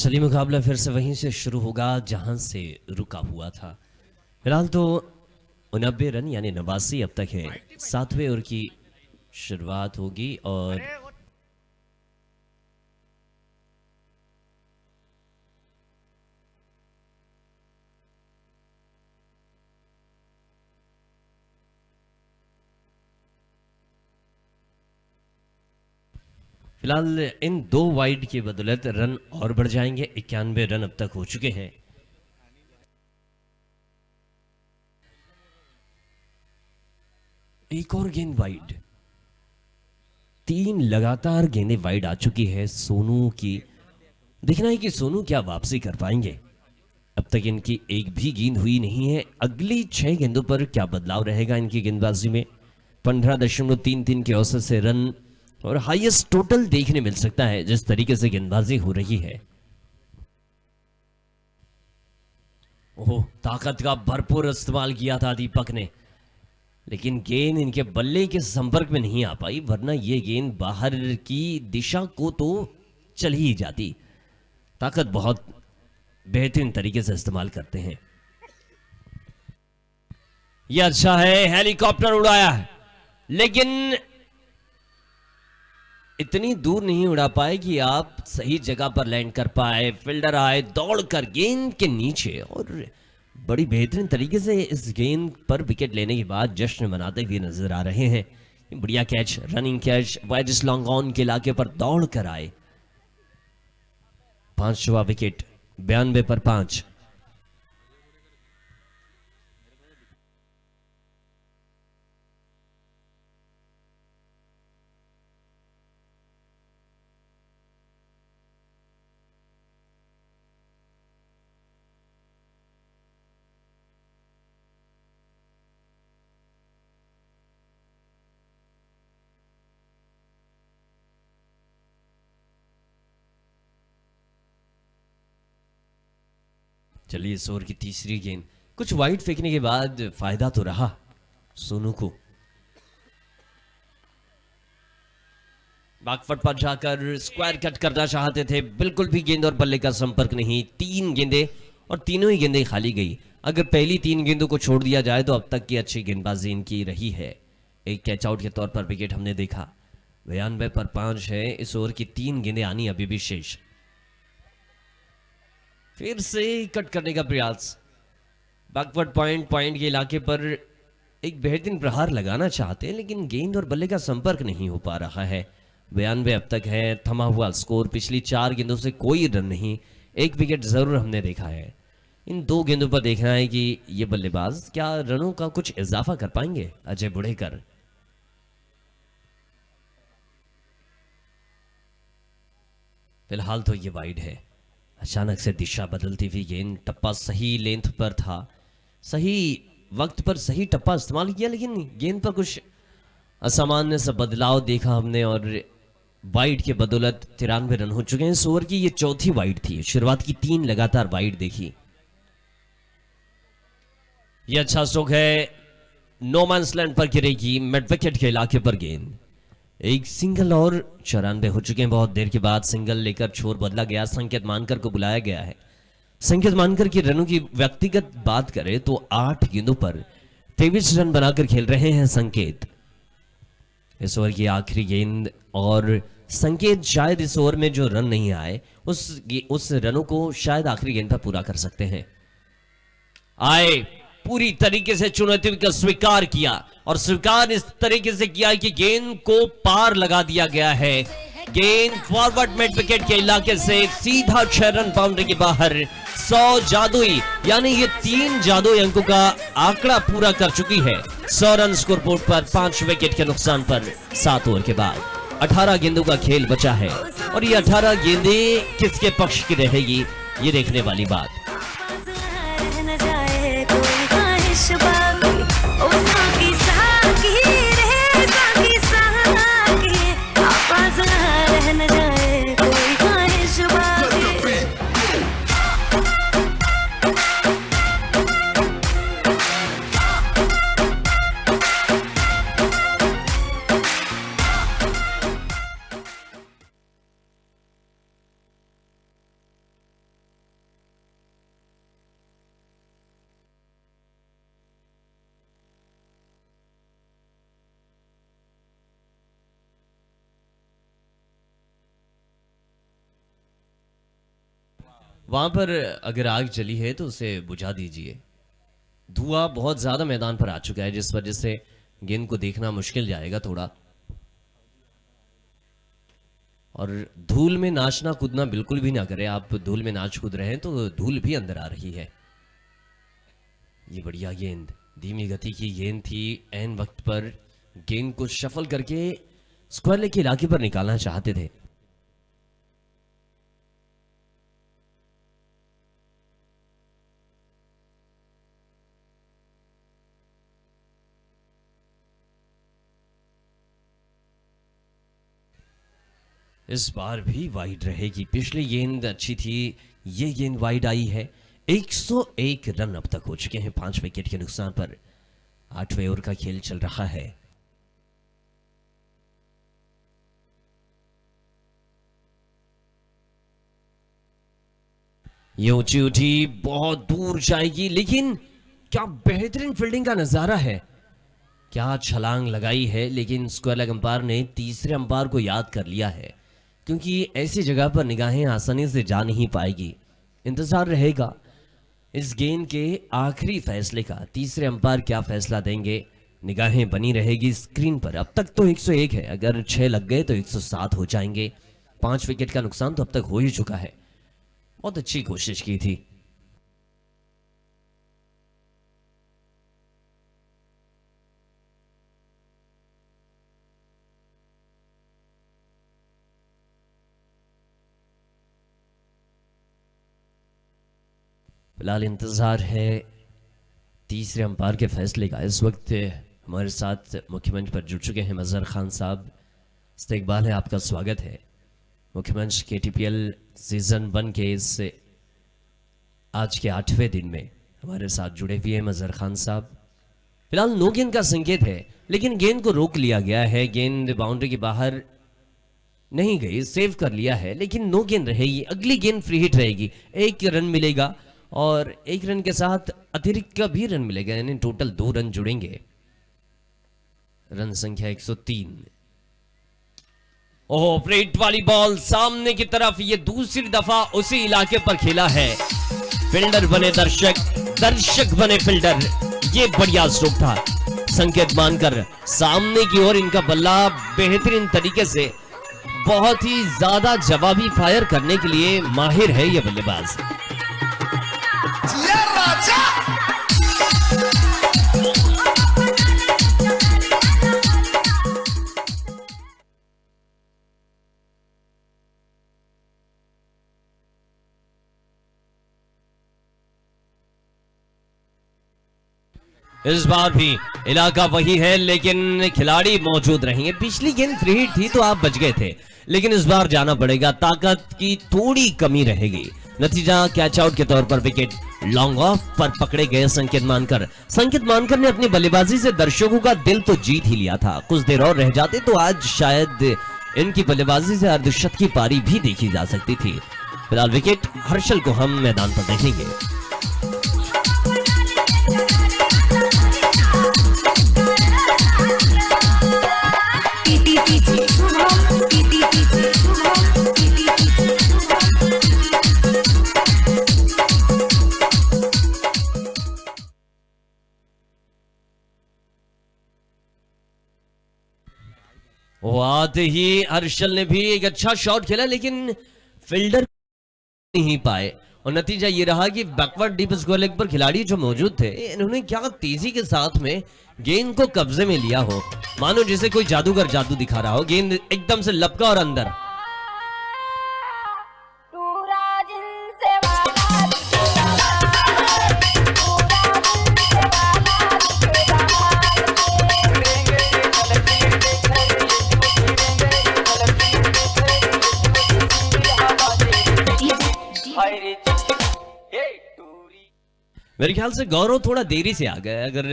चलिए मुकाबला फिर से वहीं से शुरू होगा जहां से रुका हुआ था। फिलहाल तो 89 रन यानी 89 अब तक है। 7वें ओवर की शुरुआत होगी और फिलहाल इन 2 वाइड की बदौलत रन और बढ़ जाएंगे। 91 रन अब तक हो चुके हैं। एक और गेंद वाइड, 3 लगातार गेंदें वाइड आ चुकी है सोनू की। देखना है कि सोनू क्या वापसी कर पाएंगे। अब तक इनकी एक भी गेंद हुई नहीं है। अगली 6 गेंदों पर क्या बदलाव रहेगा इनकी गेंदबाजी में। 15.33 के औसत से रन और हाईएस्ट टोटल देखने मिल सकता है जिस तरीके से गेंदबाजी हो रही है। ओह, ताकत का भरपूर इस्तेमाल किया था दीपक ने, लेकिन गेंद इनके बल्ले के संपर्क में नहीं आ पाई, वरना यह गेंद बाहर की दिशा को तो चली ही जाती। ताकत बहुत बेहतरीन तरीके से इस्तेमाल करते हैं। यह अच्छा है, हेलीकॉप्टर उड़ाया है, लेकिन इतनी दूर नहीं उड़ा पाए कि आप सही जगह पर लैंड कर पाए। फील्डर आए दौड़कर गेंद के नीचे और बड़ी बेहतरीन तरीके से इस गेंद पर विकेट लेने के बाद जश्न मनाते हुए नजर आ रहे हैं। बढ़िया catch, running catch, wides long on के इलाके पर दौड़ कर आए। 5वां विकेट, 92 पर 5। चलिए इस ओवर की तीसरी गेंद, कुछ वाइड फेंकने के बाद फायदा तो रहा सोनू को। बैकफुट पर जाकर स्क्वायर कट करना चाहते थे, बिल्कुल भी गेंद और बल्ले का संपर्क नहीं। 3 गेंदें और तीनों ही गेंदें खाली गई। अगर पहली 3 गेंदों को छोड़ दिया जाए तो अब तक की अच्छी गेंदबाजी इनकी रही है। एक कैच आउट के तौर पर विकेट हमने देखा। 92 पर 5 है। इस ओवर की 3 गेंदें आनी अभी भी शेष। फिर से कट करने का प्रयास, बैकवर्ड पॉइंट के इलाके पर एक बेहतरीन प्रहार लगाना चाहते हैं, लेकिन गेंद और बल्ले का संपर्क नहीं हो पा रहा है। 92 अब तक है, थमा हुआ स्कोर। पिछली 4 गेंदों से कोई रन नहीं। एक विकेट जरूर हमने देखा है। इन 2 गेंदों पर देखना है कि ये बल्लेबाज क्या रनों का कुछ इजाफा कर पाएंगे। अजय बुढ़ेकर, फिलहाल तो ये वाइड है। अचानक से दिशा बदलती हुई गेंद, टप्पा सही लेंथ पर था, सही वक्त पर सही टप्पा इस्तेमाल किया, लेकिन गेंद पर कुछ असामान्य सा बदलाव देखा हमने और वाइड के बदौलत 93 रन हो चुके हैं। इस ओवर की ये चौथी वाइड थी। शुरुआत की 3 लगातार वाइड देखी। ये अच्छा स्ट्रोक है, नो मैंस लैंड पर गिरेगी, मिड विकेट के इलाके पर गेंद। एक सिंगल और 94 हो चुके हैं। बहुत देर के बाद सिंगल लेकर छोर बदला गया। संकेत मानकर को बुलाया गया है। संकेत मानकर की रनों की व्यक्तिगत बात करें तो 8 गेंदों पर 23 रन बनाकर खेल रहे हैं संकेत। इस ओवर की आखिरी गेंद और संकेत शायद इस ओवर में जो रन नहीं आए उस रनों को शायद आखिरी गेंद पर पूरा कर सकते हैं। आए, पूरी तरीके से चुनौती का स्वीकार किया और स्वीकार इस तरीके से किया कि गेंद को पार लगा दिया गया है। गेंद फॉरवर्ड मिड विकेट के इलाके से सीधा 6 रन बाउंड्री के बाहर। 100 जादुई यानी ये 3 जादुई अंकों का आंकड़ा पूरा कर चुकी है। 100 रन स्कोर बोर्ड पर 5 विकेट के नुकसान पर 7 ओवर के बाद 18 गेंदों का खेल बचा है और ये 18 गेंदें किसके पक्ष की रहेगी ये देखने वाली बात। वहां पर अगर आग जली है तो उसे बुझा दीजिए। धुआं बहुत ज्यादा मैदान पर आ चुका है, जिस वजह से गेंद को देखना मुश्किल जाएगा थोड़ा। और धूल में नाचना कूदना बिल्कुल भी ना करें। आप धूल में नाच कूद रहे हैं तो धूल भी अंदर आ रही है। ये बढ़िया गेंद, धीमी गति की गेंद थी। एन वक्त पर गेंद को शफल करके स्क्वायर लेग के इलाके पर निकालना चाहते थे। इस बार भी वाइड रहेगी। पिछली गेंद अच्छी थी, ये गेंद वाइड आई है। 101 रन अब तक हो चुके हैं 5 विकेट के नुकसान पर। 8वें ओवर का खेल चल रहा है। ये ऊंची ऊंची बहुत दूर जाएगी, लेकिन क्या बेहतरीन फील्डिंग का नजारा है। क्या छलांग लगाई है, लेकिन स्क्वायर लेग अंपायर ने तीसरे अंपायर को याद कर लिया है, क्योंकि ऐसी जगह पर निगाहें आसानी से जा नहीं पाएगी। इंतजार रहेगा इस गेंद के आखिरी फैसले का। तीसरे अंपायर क्या फैसला देंगे, निगाहें बनी रहेगी स्क्रीन पर। अब तक तो 101 है, अगर 6 लग गए तो 107 हो जाएंगे। 5 विकेट का नुकसान तो अब तक हो ही चुका है। बहुत अच्छी कोशिश की थी। फिलहाल इंतजार है तीसरे अंपायर के फैसले का। इस वक्त हमारे साथ मुख्यमंच पर जुड़ चुके हैं मजहर खान साहब। इस्तकबाल है, आपका स्वागत है। मुख्यमंच KTPL सीजन 1 के इस आज के 8वें दिन में हमारे साथ जुड़े हुए हैं मजहर खान साहब। फिलहाल नो गेंद का संकेत है, लेकिन गेंद को रोक लिया गया है। गेंद बाउंड्री के बाहर नहीं गई, सेव कर लिया है, लेकिन नो गेंद रहेगी। अगली गेंद फ्री हिट रहेगी। 1 रन मिलेगा और 1 रन के साथ अतिरिक्त का भी रन मिलेगा, यानी टोटल 2 रन जुड़ेंगे। रन संख्या 103। ओह, फ्रेट वाली बॉल सामने की तरफ। ये दूसरी दफा उसी इलाके पर खेला है। फील्डर बने दर्शक, दर्शक बने फील्डर। ये बढ़िया स्ट्रोक था। संकेत मानकर सामने की ओर इनका बल्ला बेहतरीन तरीके से, बहुत ही ज्यादा जवाबी फायर करने के लिए माहिर है ये बल्लेबाज। इस बार भी इलाका वही है, लेकिन खिलाड़ी मौजूद रहेंगे। पिछली गेंद फ्री हिट थी तो आप बच गए थे, लेकिन इस बार जाना पड़ेगा। ताकत की थोड़ी कमी रहेगी। नतीजा कैच आउट के तौर पर विकेट लॉन्ग ऑफ पर पकड़े गए संकेत मानकर। संकेत मानकर ने अपनी बल्लेबाजी से दर्शकों का दिल तो जीत ही लिया था। कुछ देर और रह जाते तो आज शायद इनकी बल्लेबाजी से अर्धशतक की पारी भी देखी जा सकती थी। फिलहाल विकेट हर्षल को हम मैदान पर देखेंगे। वो आते ही हर्षल ने भी एक अच्छा शॉट खेला, लेकिन फील्डर नहीं पाए और नतीजा ये रहा कि बैकवर्ड डीप स्क्वायर लेग पर खिलाड़ी जो मौजूद थे, इन्होंने क्या तेजी के साथ में गेंद को कब्जे में लिया हो, मानो जैसे कोई जादूगर जादू दिखा रहा हो। गेंद एकदम से लपका और अंदर। मेरे ख्याल से गौरव थोड़ा देरी से आ गए। अगर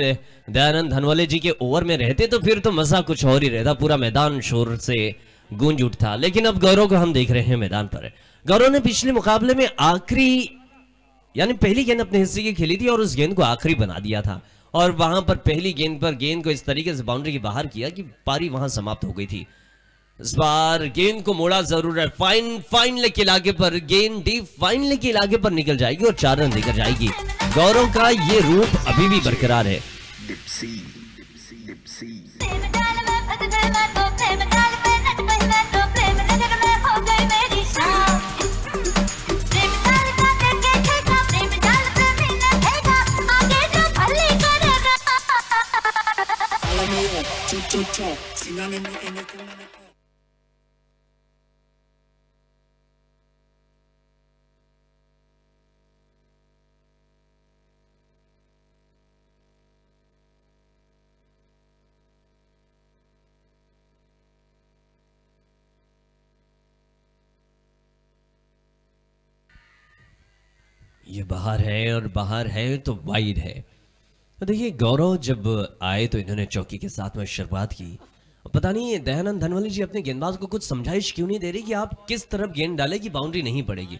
दयानंद धनवाले जी के ओवर में रहते तो फिर तो मजा कुछ और ही रहता, पूरा मैदान शोर से गूंज उठता। लेकिन अब गौरव को हम देख रहे हैं मैदान पर। गौरव ने पिछले मुकाबले में आखिरी यानी पहली गेंद अपने हिस्से की खेली थी और उस गेंद को आखिरी बना दिया था, और वहां पर पहली गेंद पर गेंद को इस तरीके से बाउंड्री के बाहर किया कि पारी वहां समाप्त हो गई थी। इस बार गेंद को मोड़ा जरूर है, फाइन फाइन लेके इलाके पर गेंद डीप फाइन लेके इलाके पर निकल जाएगी और 4 रन लेकर जाएगी। गौरव का ये रूप अभी भी बरकरार है। ये बाहर है और बाहर है तो वाइड है। तो देखिए गौरव जब आए तो इन्होंने चौकी के साथ में शुरुआत की। पता नहीं दयानंद धनवली जी अपने गेंदबाज को कुछ समझाइश क्यों नहीं दे रही कि आप किस तरफ गेंद डाले कि बाउंड्री नहीं पड़ेगी।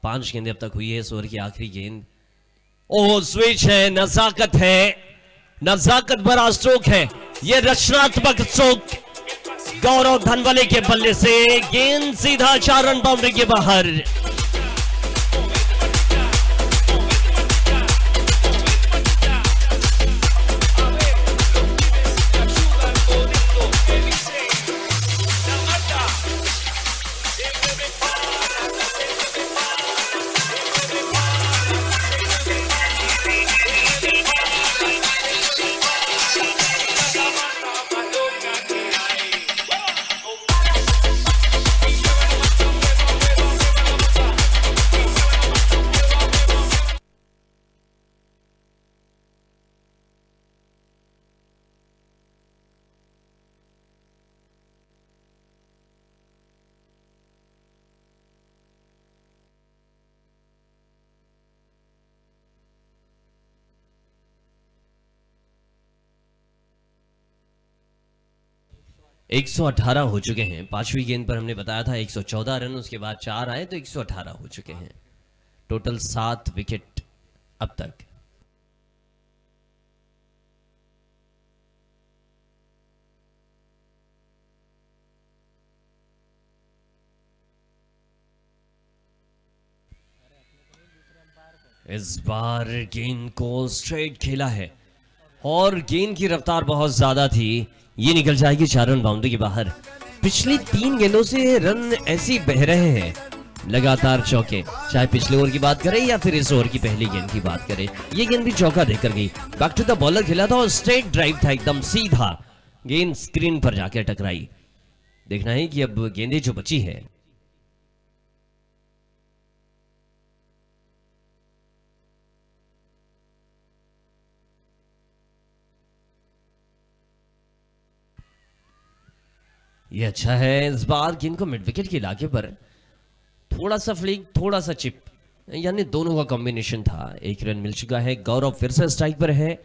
5 गेंदें अब तक हुई है, इस ओवर की आखिरी गेंद। ओह स्विच है, नजाकत है, नजाकत भरा स्ट्रोक है, ये रचनात्मक स्ट्रोक गौरव धनवली के बल्ले से। गेंद सीधा 4 रन बाउंड्री के बाहर। एक 118 हो चुके हैं। 5वीं गेंद पर हमने बताया था 114 रन, उसके बाद 4 आए तो 118 हो चुके हैं। टोटल 7 विकेट अब तक। इस बार गेंद को स्ट्रेट खेला है और गेंद की रफ्तार बहुत ज्यादा थी, ये निकल जाएगी 4 रन बाउंड्री के बाहर। पिछली 3 गेंदों से रन ऐसे बह रहे हैं, लगातार चौके, चाहे पिछले ओवर की बात करें या फिर इस ओवर की पहली गेंद की बात करें। ये गेंद भी चौका देकर गई, बैक टू द बॉलर खेला था और स्ट्रेट ड्राइव था, एकदम सीधा गेंद स्क्रीन पर जाकर टकराई। देखना है कि अब गेंदें जो बची है ये अच्छा है। इस बार गेंद को मिड विकेट के इलाके पर थोड़ा सा फ्लिक, थोड़ा सा चिप, यानी दोनों का कॉम्बिनेशन था। 1 रन मिल चुका है। गौरव फिर से स्ट्राइक पर है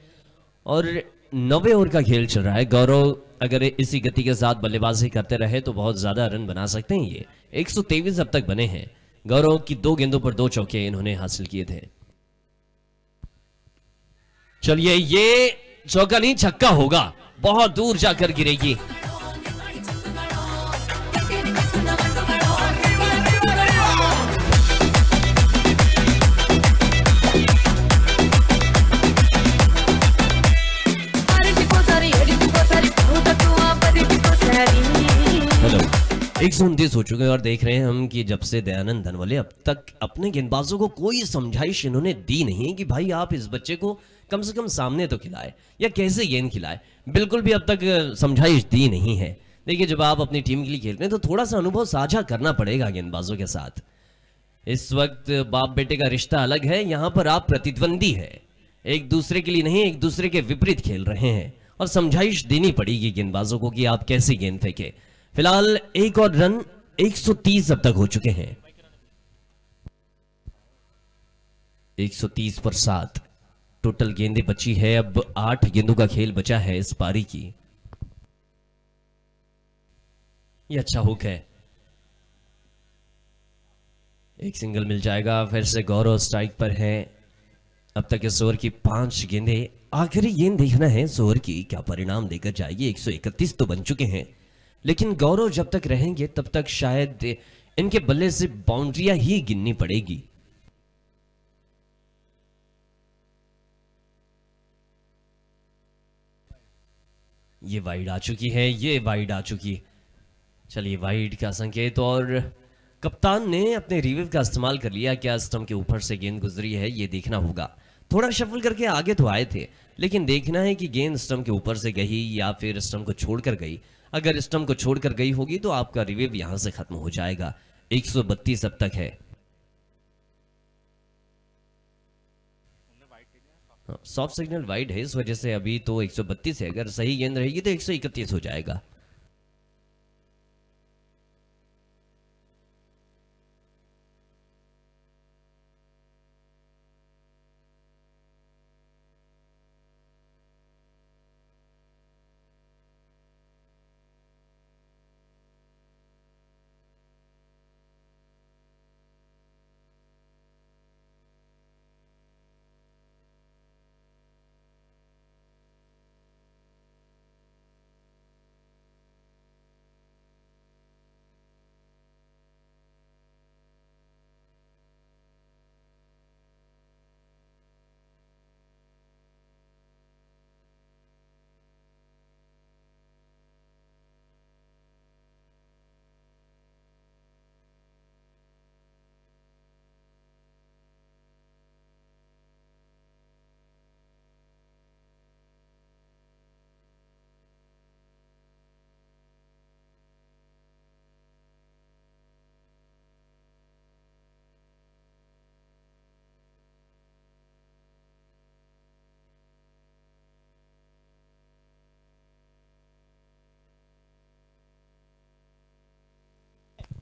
और 90 ओवर का खेल चल रहा है। गौरव अगर इसी गति के साथ बल्लेबाजी करते रहे तो बहुत ज्यादा रन बना सकते हैं। ये 123 अब तक बने हैं। गौरव की 2 गेंदों पर 2 चौके इन्होंने हासिल किए थे। चलिए ये चौका नहीं छक्का होगा, बहुत दूर जाकर गिरेगी। हेलो 129 हो चुके हैं और देख रहे हैं हम कि जब से दयानंद धनवले अब तक अपने गेंदबाजों को कोई समझाइश इन्होंने दी नहीं है कि भाई आप इस बच्चे को कम से कम सामने तो खिलाए या कैसे गेंद खिलाए, बिल्कुल भी अब तक समझाइश दी नहीं है। देखिए जब आप अपनी टीम के लिए खेलते हैं तो थोड़ा सा अनुभव साझा करना पड़ेगा गेंदबाजों के साथ। इस वक्त बाप बेटे का रिश्ता अलग है, यहां पर आप प्रतिद्वंदी है, एक दूसरे के लिए नहीं एक दूसरे के विपरीत खेल रहे हैं और समझाइश देनी पड़ेगी गेंदबाजों को कि आप कैसे गेंद फेंके। फिलहाल 1 और रन 130 अब तक हो चुके हैं। 130 पर 7 टोटल गेंदें बची है। अब 8 गेंदों का खेल बचा है इस पारी की। ये अच्छा हुक है, एक सिंगल मिल जाएगा। फिर से गौरव स्ट्राइक पर है। अब तक इस ओवर की 5 गेंदें, आखिरी गेंद देखना है इस ओवर की क्या परिणाम देकर जाएगी। 131 तो बन चुके हैं, लेकिन गौरव जब तक रहेंगे तब तक शायद इनके बल्ले से बाउंड्रियां ही गिननी पड़ेगी। ये वाइड आ चुकी है, ये वाइड आ चुकी। चलिए वाइड का संकेत, और कप्तान ने अपने रिव्यू का इस्तेमाल कर लिया। क्या स्टंप के ऊपर से गेंद गुजरी है, ये देखना होगा। थोड़ा शफल करके आगे तो आए थे, लेकिन देखना है कि गेंद स्टंप के ऊपर से गई या फिर स्टंप को छोड़कर गई। अगर स्टंप को छोड़कर गई होगी तो आपका रिव्यू यहां से खत्म हो जाएगा। 132 अब तक है। सॉफ्ट सिग्नल वाइड है, इस वजह से अभी तो 132 है। अगर सही गेंद रहेगी तो 131 हो जाएगा।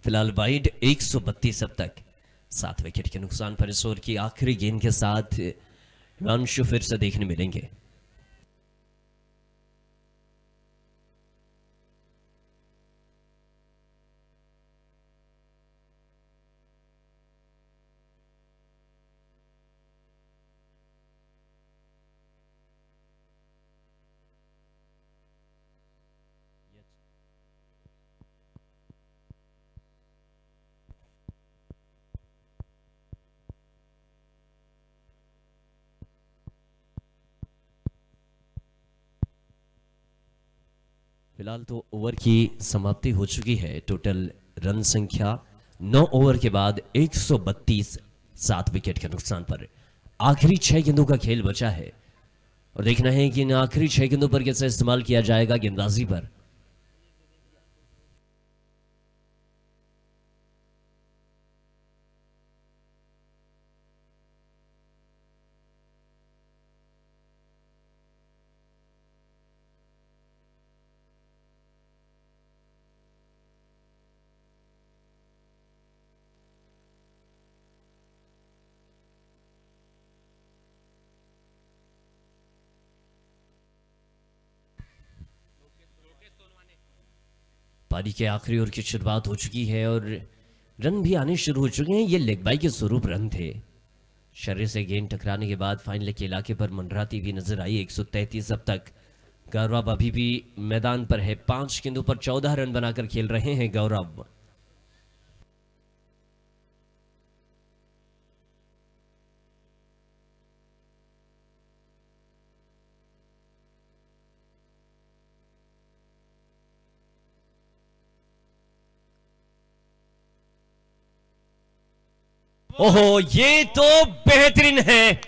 फिलहाल वाइड 132 अब तक। 7 विकेट के नुकसान पर इस ओवर की आखिरी गेंद के साथ रन फिर से देखने मिलेंगे। फिलहाल तो ओवर की समाप्ति हो चुकी है। टोटल रन संख्या 9 ओवर के बाद 132, 7 विकेट के नुकसान पर। आखिरी 6 गेंदों का खेल बचा है और देखना है कि इन आखिरी 6 गेंदों पर कैसे इस्तेमाल किया जाएगा गेंदबाजी पर। पारी के आखिरी ओवर की शुरुआत हो चुकी है और रन भी आने शुरू हो चुके हैं। ये लेग बाई के स्वरूप रन थे। शरीर से गेंद टकराने के बाद फाइनल के इलाके पर मंडराती हुई नजर आई। 133 अब तक। गौरव अभी भी मैदान पर है। 5 गेंदों पर 14 रन बनाकर खेल रहे हैं गौरव। ओहो, ये तो बेहतरीन है,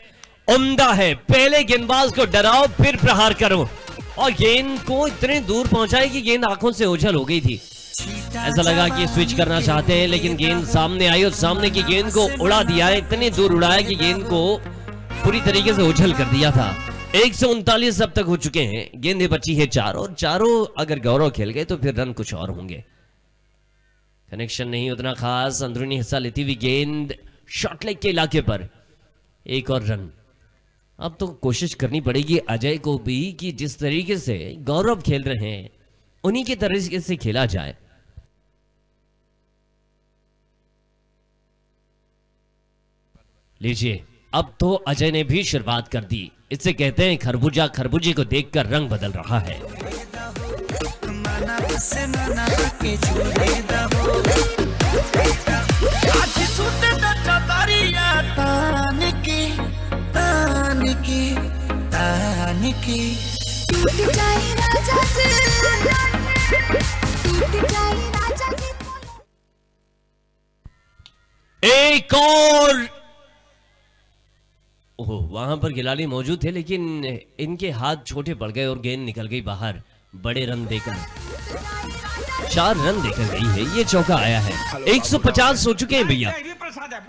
उम्दा है। पहले गेंदबाज को डराओ फिर प्रहार करो, और गेंद को इतने दूर पहुंचाए कि गेंद आंखों से ओझल हो गई थी। ऐसा लगा कि स्विच करना चाहते हैं, लेकिन गेंद सामने आई और सामने की गेंद को उड़ा दिया। इतने दूर उड़ाया कि गेंद को पूरी तरीके से ओझल कर दिया था। 139 अब तक हो चुके हैं। गेंदें बची है 4 और चारों अगर गौरव खेल गए तो फिर रन कुछ और होंगे। कनेक्शन नहीं उतना खास। अंदरूनी हिस्सा लेती हुई गेंद शॉर्ट लेग के इलाके पर। एक और रन। अब तो कोशिश करनी पड़ेगी अजय को भी कि जिस तरीके से गौरव खेल रहे हैं उन्हीं के तरीके से खेला जाए। लीजिए, अब तो अजय ने भी शुरुआत कर दी। इससे कहते हैं खरबूजा खरबूजे को देखकर रंग बदल रहा है। से ना के झूले दहो आज सुते द चतरिया तान की तान की तान की टूट जाए राजा जी, टूट जाए राजा जी। एक और ओह, वहां पर खिलाड़ी मौजूद थे लेकिन इनके हाथ छोटे पड़ गए और गेंद निकल गई बाहर। बड़े रन देकर 4 रन देकर गई है, ये चौका आया है। 150 हो चुके हैं भैया,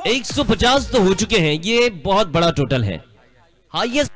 150 तो हो चुके हैं, ये बहुत बड़ा टोटल है, हाईएस्ट।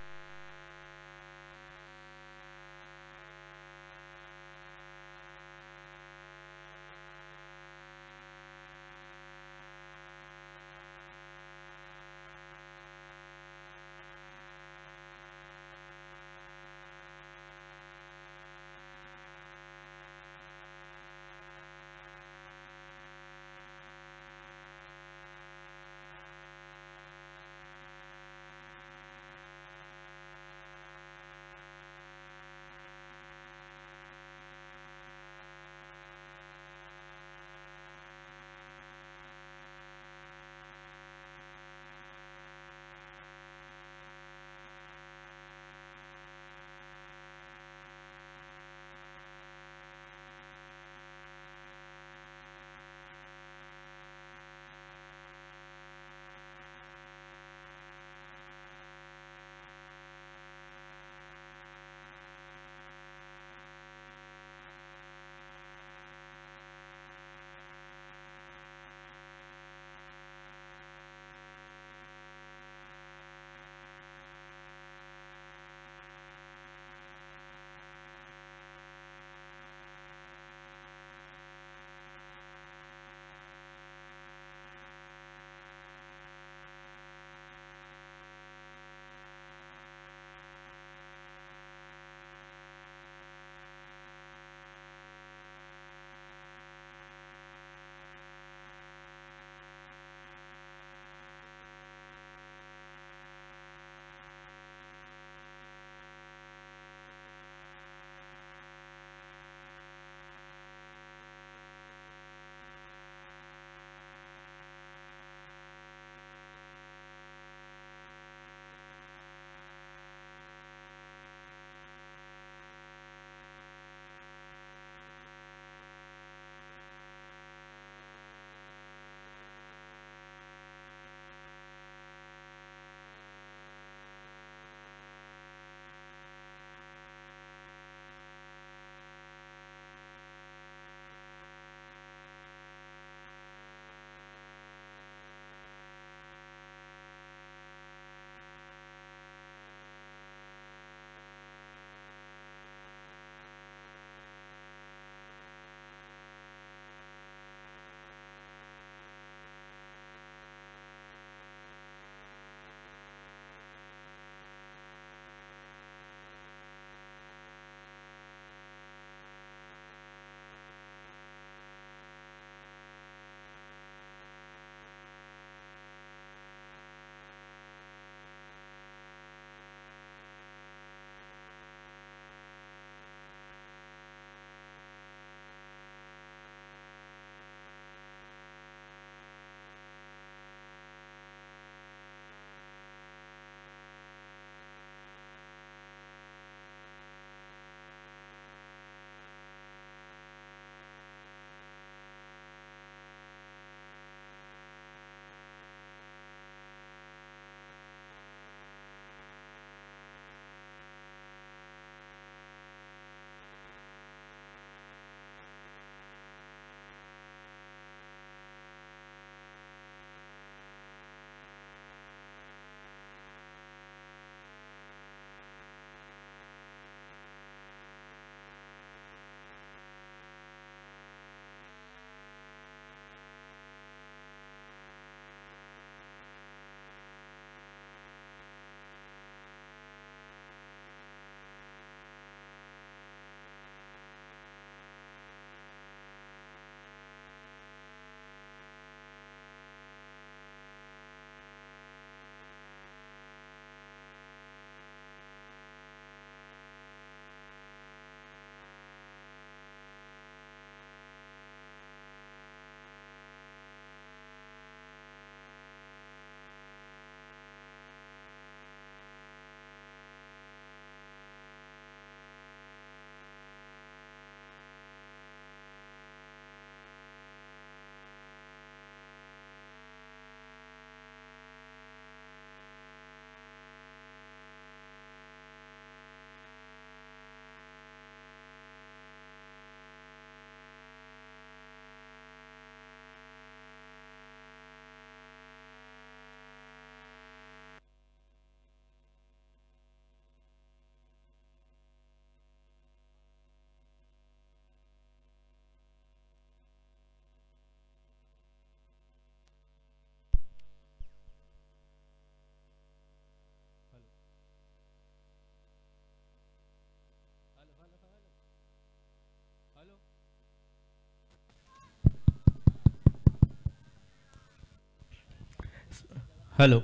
हेलो।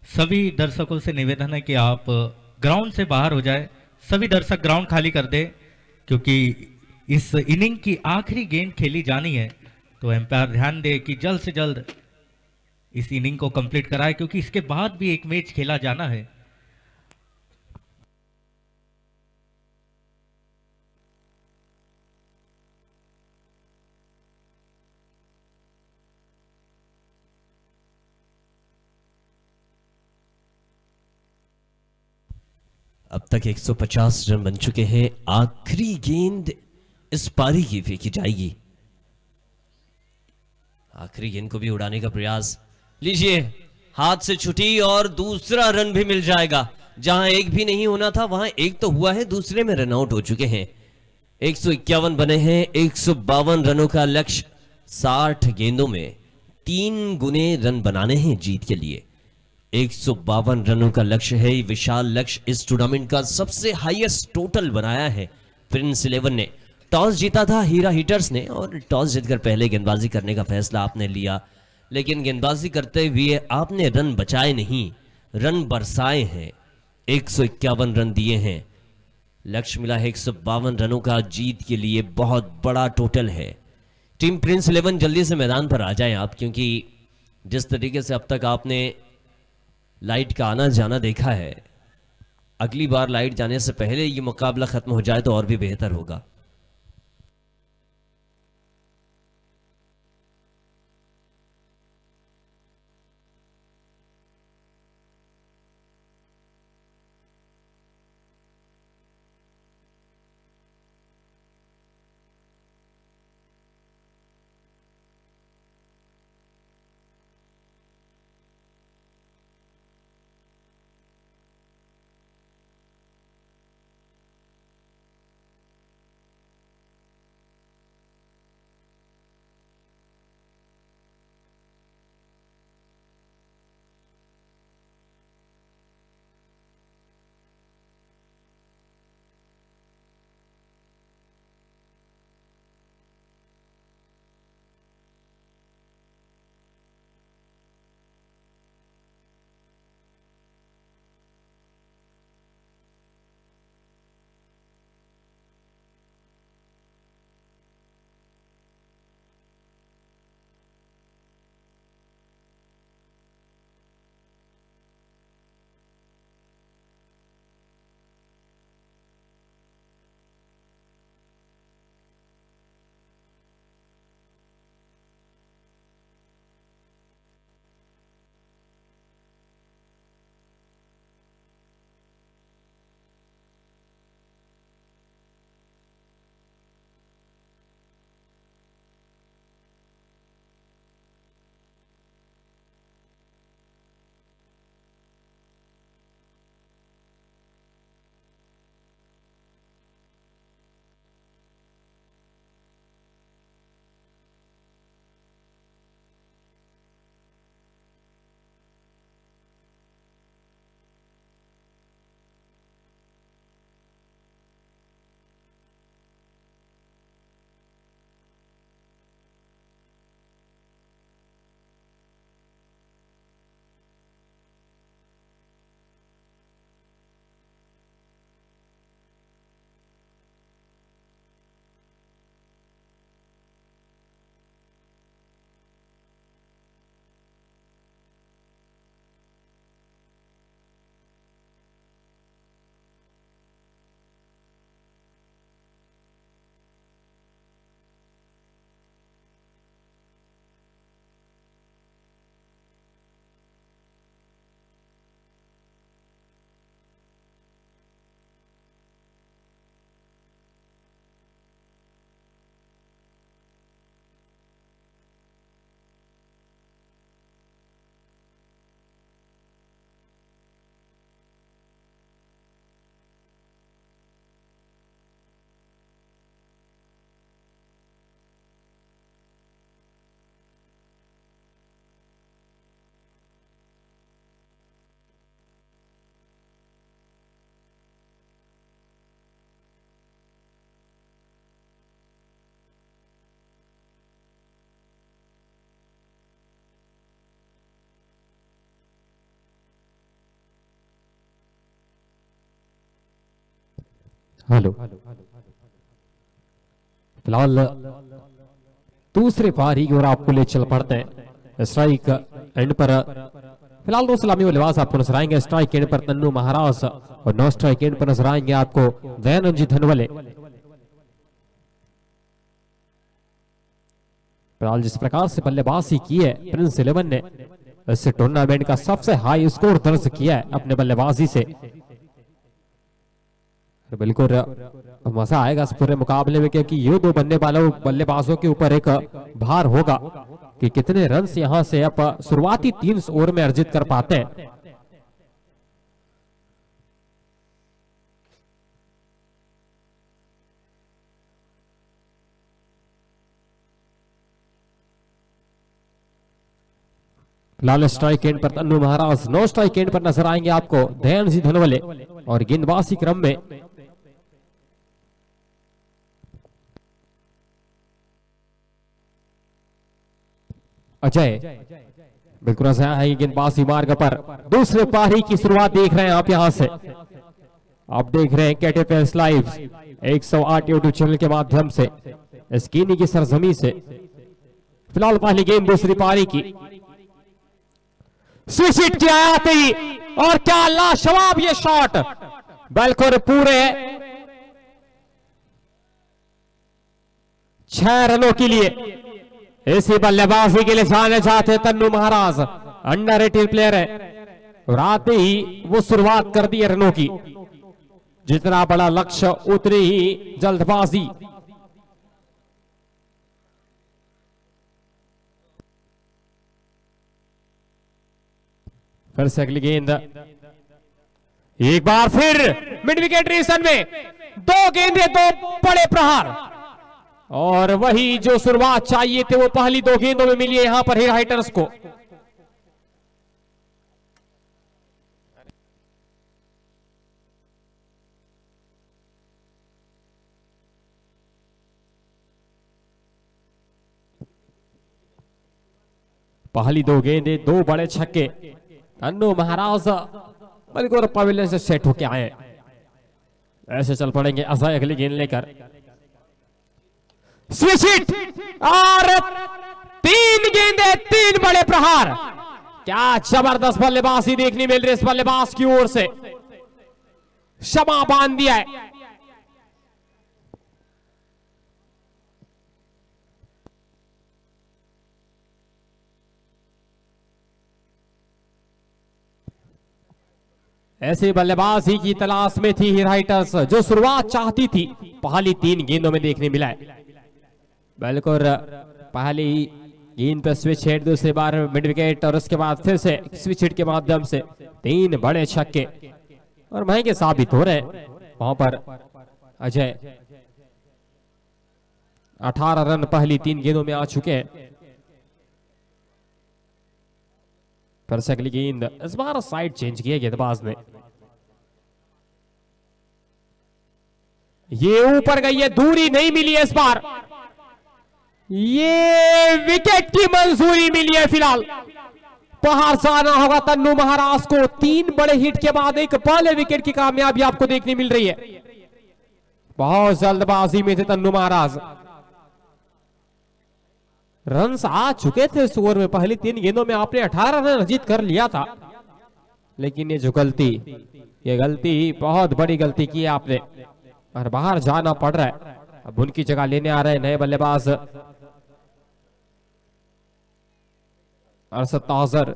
सभी दर्शकों से निवेदन है कि आप ग्राउंड से बाहर हो जाए। सभी दर्शक ग्राउंड खाली कर दे, क्योंकि इस इनिंग की आखिरी गेंद खेली जानी है। तो एम्पायर ध्यान दे कि जल्द से जल्द इस इनिंग को कंप्लीट कराए, क्योंकि इसके बाद भी एक मैच खेला जाना है। अब तक 150 रन बन चुके हैं। आखिरी गेंद इस पारी की फेंकी जाएगी। आखिरी गेंद को भी उड़ाने का प्रयास, लीजिए, हाथ से छुटी और दूसरा रन भी मिल जाएगा। जहां एक भी नहीं होना था वहां एक तो हुआ है, दूसरे में रन आउट हो चुके हैं। 151 बने हैं। 152 रनों का लक्ष्य। 60 गेंदों में 3 गुने रन बनाने हैं जीत के लिए। 152 रनों का लक्ष्य है। विशाल लक्ष्य। इस टूर्नामेंट का सबसे हाईएस्ट टोटल बनाया है प्रिंस 11 ने। टॉस जीता था हीरा हिटर्स ने और टॉस जीतकर पहले गेंदबाजी करने का फैसला आपने लिया, लेकिन गेंदबाजी करते हुए आपने रन बचाए नहीं, रन बरसाए हैं। 151 रन दिए हैं। लक्ष्य मिला है 152 रनों का। जीत के लिए बहुत बड़ा टोटल है। टीम प्रिंस 11 जल्दी से मैदान पर आ जाएं आप, क्योंकि जिस तरीके से अब तक आपने लाइट का आना जाना देखा है, अगली बार लाइट जाने से पहले ये मुकाबला खत्म हो जाए तो और भी बेहतर होगा। हेलो, फिलहाल दूसरे पारी की ओर आपको ले चल पड़ते हैं। स्ट्राइक एंड पर फिलहाल दो सलामी बल्लेबाज आपको नजर आएंगे। स्ट्राइक एंड पर तन्नू महाराज और नो स्ट्राइक एंड पर नजर आएंगे आपको दयानंद जी धनवले। फिलहाल जिस प्रकार से बल्लेबाजी की है प्रिंस 11 ने, इस टूर्नामेंट का सबसे हाई स्कोर दर्ज किया है अपने बल्लेबाजी से। बिल्कुल मजा आएगा इस पूरे मुकाबले में, क्योंकि ये दो बल्लेबाजों के ऊपर एक भार होगा कि कितने रन्स यहां से अब शुरुआती 3 ओवर में अर्जित कर पाते हैं। फिलहाल स्ट्राइक एंड पर तन्नू महाराज, नो स्ट्राइक एंड पर नजर आएंगे आपको दयानंद जी धनवले। और गेंदबाजी क्रम में अजय बिल्कुल नजर है गेंदबाजी मार्ग पर। दूसरे पारी की शुरुआत देख रहे हैं आप यहां से। आप देख रहे हैं केटीपीएस लाइव 108 यूट्यूब चैनल के माध्यम से स्कीनी की सरजमी से। फिलहाल पहली गेंद दूसरी पारी की स्विच हिट किया आते ही, और क्या लाजवाब ये शॉट, बिल्कुल पूरे 6 रनों के लिए इसी बल्लेबाजी के लिए जाने चाहते तन्नू महाराज। अंडररेटेड प्लेयर है और आते ही वो शुरुआत कर दी है रनों की। जितना बड़ा लक्ष्य उतनी ही जल्दबाजी। फिर से अगली गेंद, एक बार फिर मिड विकेट रीजन में 2 गेंदें 2 बड़े प्रहार, और वही जो शुरुआत चाहिए थे वो पहली 2 गेंदों में मिली है यहां पर हाइटर्स को। पहली 2 गेंदें 2 बड़े छक्के। तन्नू महाराज बिल्कुल पवेलियन से सेट होके आए। ऐसे चल पड़ेंगे अजय अगली गेंद लेकर। स्विच हिट और 3 गेंदें 3 बड़े प्रहार। क्या जबरदस्त बल्लेबाजी देखने मिल रही है इस बल्लेबाज की ओर से। शमा बांध दिया है। ऐसे बल्लेबाजी की तलाश में थी राइटर्स, जो शुरुआत चाहती थी पहली 3 गेंदों में देखने मिला है। बिल्कुल पहली गेंद पर स्विच हिट, दूसरी बार मिड विकेट, और उसके बाद फिर से स्विच हिट के माध्यम से 3 बड़े छक्के और महंगे साबित हो रहे हैं वहां पर अजय। 18 रन पहली 3 गेंदों में आ चुके हैं। फिर से अगली गेंद, इस बार साइड चेंज किया गेंदबाज ने। ये ऊपर गई है, दूरी नहीं मिली है इस बार। ये विकेट की मंजूरी मिली है। फिलहाल बाहर जाना होगा तन्नू महाराज को। 3 बड़े हिट के बाद एक पहले विकेट की कामयाबी आपको देखने मिल रही है। बहुत जल्दबाजी में थे तन्नू महाराज। रन्स आ चुके थे इस ओवर में। पहली 3 गेंदों में आपने 18 रन अर्जित कर लिया था, लेकिन ये जो गलती, ये गलती बहुत बड़ी गलती की है आपने, और बाहर जाना पड़ रहा है। अब उनकी जगह लेने आ रहे हैं नए बल्लेबाज अरशद ताजर।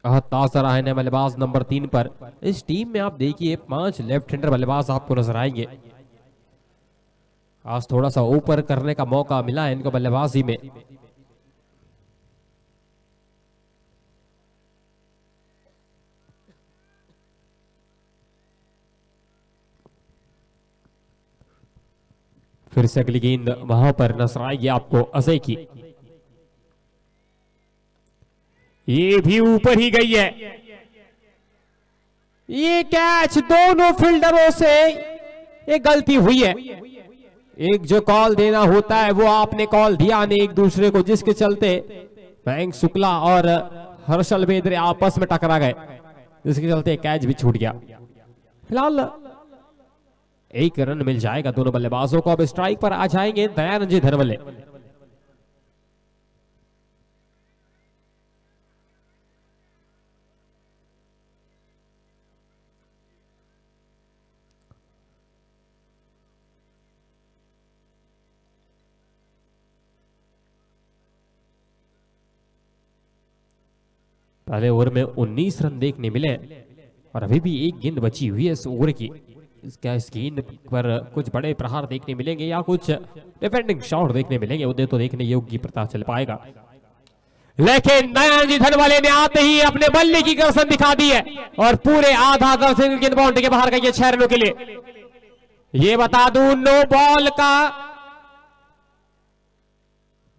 ताजर आए नए बल्लेबाज नंबर 3 पर। इस टीम में आप देखिए 5 लेफ्ट हैंडर बल्लेबाज आपको नजर आएंगे। आज थोड़ा सा ऊपर करने का मौका मिला है इनको बल्लेबाजी में। फिर से अगली गेंद वहां पर नजर आएगी आपको अजय की। ये भी ऊपर ही गई है। ये कैच दोनों फील्डरों से एक गलती हुई है। एक जो कॉल देना होता है वो आपने कॉल दिया नहीं एक दूसरे को, जिसके चलते मयंक शुक्ला और हर्षल बेदरे आपस में टकरा गए, जिसके चलते कैच भी छूट गया। फिलहाल एक रन मिल जाएगा दोनों बल्लेबाजों को। अब स्ट्राइक पर आ जाएंगे दयानंद जी धनवले। पहले ओवर में 19 रन देखने मिले और अभी भी एक गेंद बची हुई है इस ओवर की। इस गेंद पर कुछ बड़े प्रहार देखने मिलेंगे या कुछ डिफेंडिंग शॉट देखने मिलेंगे, उन्हें तो देखने योग्य पता चल पाएगा। लेकिन दयानंद जी धनवाले ने आते ही अपने बल्ले की गर्दन दिखा दी है और पूरे आधा दर्जन गेंद बाउंड्री के बाहर गई है 6 रनों के लिए। ये बता दूं नो बॉल का,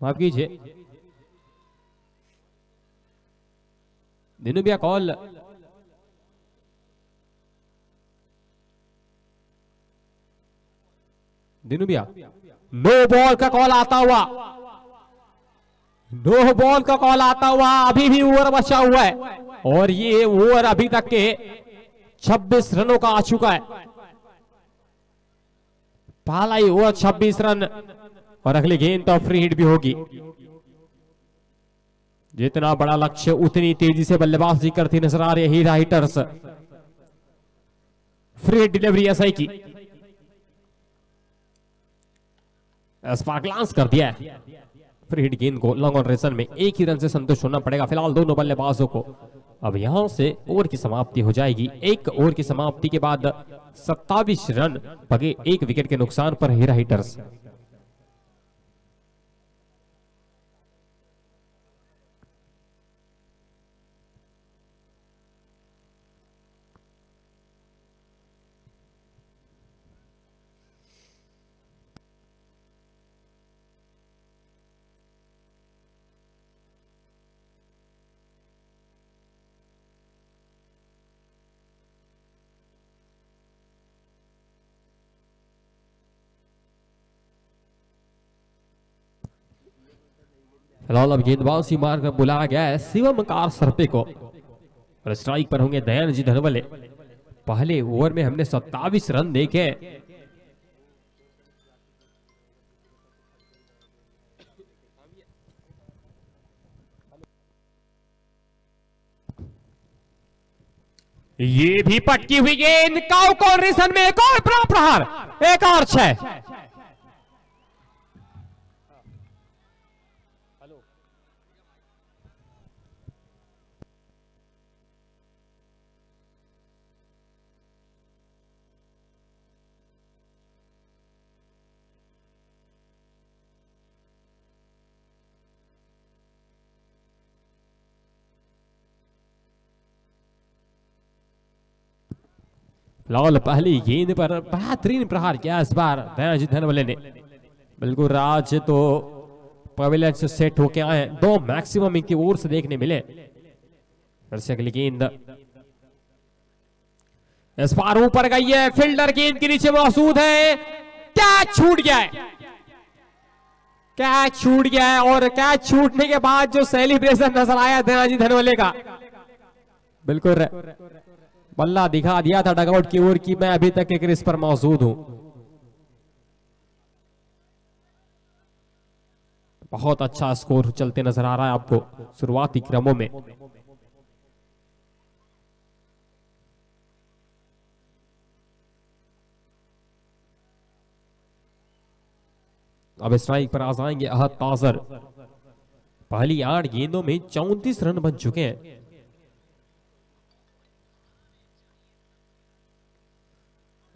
माफ कीजिए दिनू भैया कॉल, दिनू भैया नो बॉल का कॉल आता हुआ, नो बॉल का कॉल आता हुआ। अभी भी ओवर बचा हुआ है और ये ओवर अभी तक के 26 रनों का आ चुका है। पहला ही ओवर 26 रन और अगली गेंद तो फ्री हिट भी होगी। जितना बड़ा लक्ष्य उतनी तेजी से बल्लेबाजी करती नजर आ रही है हीरा हिटर्स। फ्री डिलीवरी एसआई की ग्लांस कर दिया है। फ्री हिट गेंद को लॉन्ग ऑन रेसन में एक ही रन से संतुष्ट होना पड़ेगा फिलहाल दोनों बल्लेबाजों को। अब यहां से ओवर की समाप्ति हो जाएगी। एक ओवर की समाप्ति के बाद 27 रन बगे एक विकेट के नुकसान पर हीरा हिटर्स। फिलहाल अब गेंदबाजी मारकर बुलाया गया है शिवम कार सरपे को और स्ट्राइक पर होंगे दयानंद जी धनवले। पहले ओवर में हमने 27 रन देखे। ये भी पटकी हुई गेंद, काउ कॉर्नर में एक और बड़ा प्रहार, एक और 6। फिलहाल पहली गेंद पर बेहतरीन प्रहार किया इस बार दयानंद जी धनवले ने। बिल्कुल राज तो पवेलियन से सेट होके आए, 2 मैक्सिमम इनकी ओर से देखने मिले। फिर से अगली गेंद इस बार ऊपर गई है, फील्डर गेंद के नीचे मौजूद है, कैच छूट गया है, कैच छूट गया है और कैच छूटने के बाद जो सेलिब्रेशन नजर आया दयानंद जी धनवले का, बिल्कुल बल्ला दिखा दिया था डगआउट की ओर की मैं अभी तक एक क्रीज पर मौजूद हूं। बहुत अच्छा स्कोर चलते नजर आ रहा है आपको शुरुआती क्रमों में। अब स्ट्राइक पर आ जाएंगे अहद ताजर। पहली 8 गेंदों में 34 रन बन चुके हैं।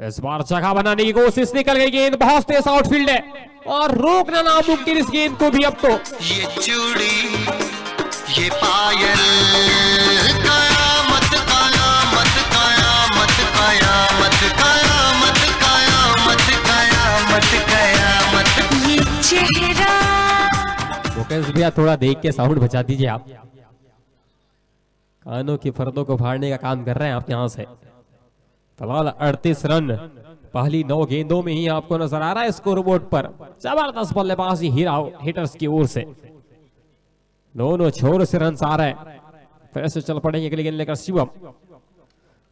इस बार जगह बनाने की कोशिश, निकल गई गेंद, बहुत तेज आउटफील्ड है और रोकना नामुमकिन इस गेंद को भी। अब तो ये चूड़ी ये पायल, कयामत कयामत कयामत कयामत कयामत कयामत कयामत कयामत ये चेहरा। मुकेश भैया थोड़ा देख के साउंड बचा दीजिए, आप कानों की फर्दों को फाड़ने का काम कर रहे हैं आप यहां से। फिलहाल 38 रन पहली 9 गेंदों में ही आपको नजर आ रहा है स्कोर बोर्ड पर जबरदस्त बल्लेबाजी हीरा हिटर्स की ओर से। दोनों छोर से रन आ रहे हैं। फिर से चल पड़ेंगे अगली गेंद लेकर शिवम।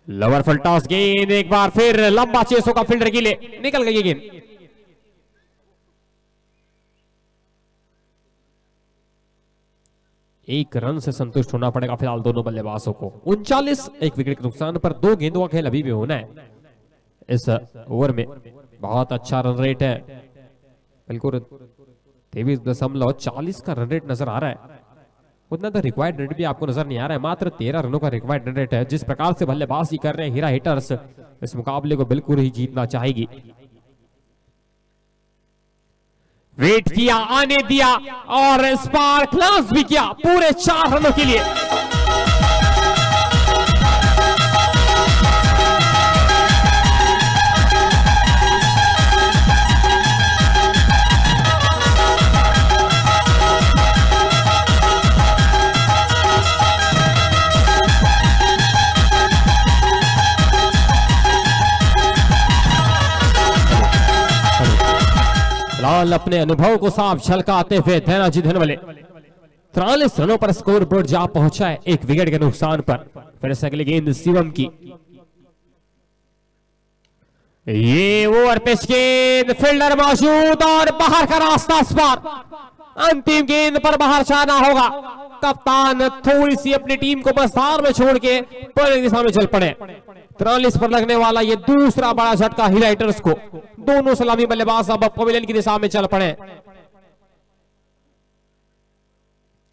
लोअर फुल टॉस गेंद, एक बार फिर लंबा चेस होगा फील्डर के लिए, निकल गई गेंद। एक रन से संतुष्ट होना पड़ेगा फिलहाल दोनों बल्लेबाजों को। 39 एक विकेट के नुकसान पर 2 गेंदों का खेल अभी भी होना है इस ओवर में। बहुत अच्छा रन रेट है, बिल्कुल 23.40 का रन रेट नजर आ रहा है। उतना तो रिक्वायर्ड रन भी आपको नजर नहीं आ रहा है, मात्र 13 रनों का रिक्वायर्ड रन रेट है। जिस प्रकार से बल्लेबाजी कर रहे हैं हीरा हिटर्स, इस मुकाबले को बिल्कुल ही जीतना चाहेगी। वेट किया, आने दिया और स्पार्क लॉन्च भी किया पूरे 4 रनों के लिए। लाल अपने अनुभव को साफ झलकाते हुए धैर्य धनवले 43 रनों पर स्कोर बोर्ड जा पहुंचा है 1 विकेट के नुकसान पर। फिर से अगली गेंद शिवम की, ये ओवर पिच गेंद, फील्डर मौजूद और बाहर का रास्ता इस बार। अंतिम गेंद पर बाहर जाना होगा। कप्तान थोड़ी सी अपनी टीम को मसार में छोड़ के बॉलिंग दिशा में चल पड़े। 43 पर लगने वाला ये दूसरा बड़ा झटका हीरा हिटर्स को। दोनों सलामी बल्लेबाज अब पवेलियन की दिशा में चल पड़े।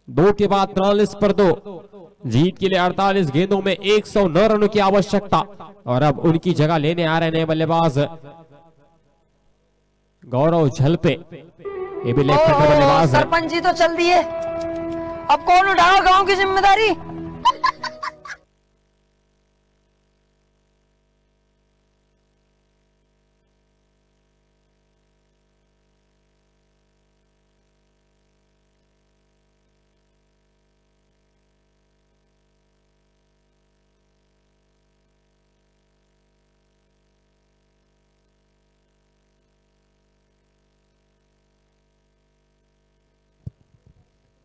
2 के बाद 43 पर 2, जीत के लिए 48 गेंदों में 109 रनों की आवश्यकता। और अब उनकी जगह लेने आ रहे नए बल्लेबाज गौरव झलपे, ये भी लेफ्ट हैंडर बल्लेबाज है। सरपंच जी तो चल दिए, अब कौन उठाओ गांव की जिम्मेदारी।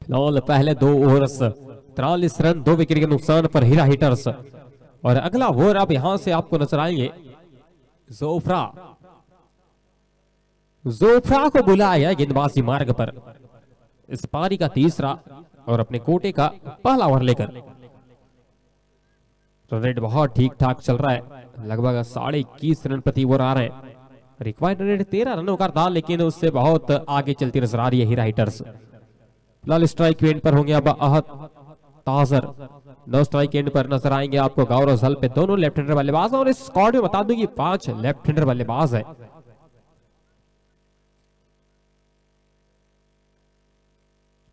फिलहाल पहले 2 ओवर्स 43 रन 2 विकेट के नुकसान पर हीरा हिटर्स। और अगला ओवर अब यहां से आपको नजर आएंगे जोफ्रा। जोफ्रा को बुलाया गेंदबाजी मार्ग पर इस पारी का तीसरा और अपने कोटे का पहला ओवर लेकर। रन रेट बहुत ठीक ठाक चल रहा है, लगभग 21.5 रन प्रति ओवर आ रहे हैं। रिक्वायर्ड रन रेट 13 रनों का था, लेकिन उससे बहुत आगे चलती नजर आ रही है हीरा हिटर्स। फिलहाल स्ट्राइक एंड पर होंगे अब अहद ताजर। 9 स्ट्राइक एंड पर नजर आएंगे आपको गौरव झलपे, दोनों लेफ्ट हैंडर बल्लेबाज। और इस स्क्वाड में बता दूं कि 5 लेफ्ट हैंडर बल्लेबाज है।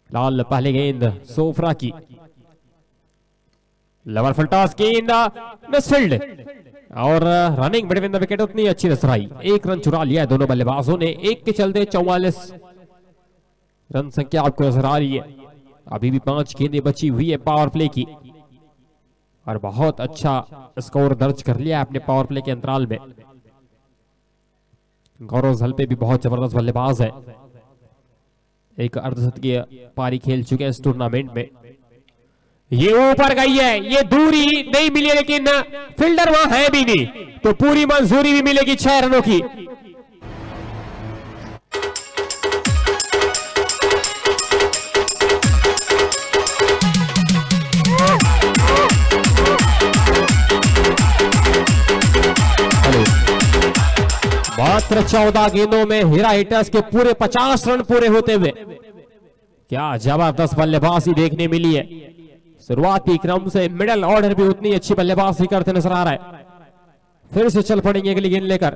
फिलहाल पहले गेंद सोफरा की, लेवल फुल टॉस गेंद मिसफील्ड और रनिंग बिटवीन द विकेट उतनी अच्छी नजर आई। 1 रन चुरा लिया है दोनों बल्लेबाजों ने। 1 के चलते 44 रन संख्या आपको नजर आ रही है। अभी भी 5 गेंदें बची हुई है पावर प्ले की और बहुत अच्छा स्कोर दर्ज कर लिया अपने पावर प्ले के अंतराल में। गौरव झलपे भी बहुत जबरदस्त बल्लेबाज है, एक अर्धशतकीय पारी खेल चुके हैं इस टूर्नामेंट में। ये ऊपर गई है, ये दूरी नहीं मिली, लेकिन फील्डर वहां है भी नहीं, तो पूरी मंजूरी भी मिलेगी 6 रनों की। मात्र 14 गेंदों में हीरा हिटर्स के पूरे 50 रन पूरे होते हुए क्या जबरदस्त बल्लेबाजी देखने मिली है। शुरुआती क्रम से मिडिल ऑर्डर भी उतनी अच्छी बल्लेबाजी करते नजर आ रहा है। फिर से चल पड़ेंगे अगली गेंद लेकर,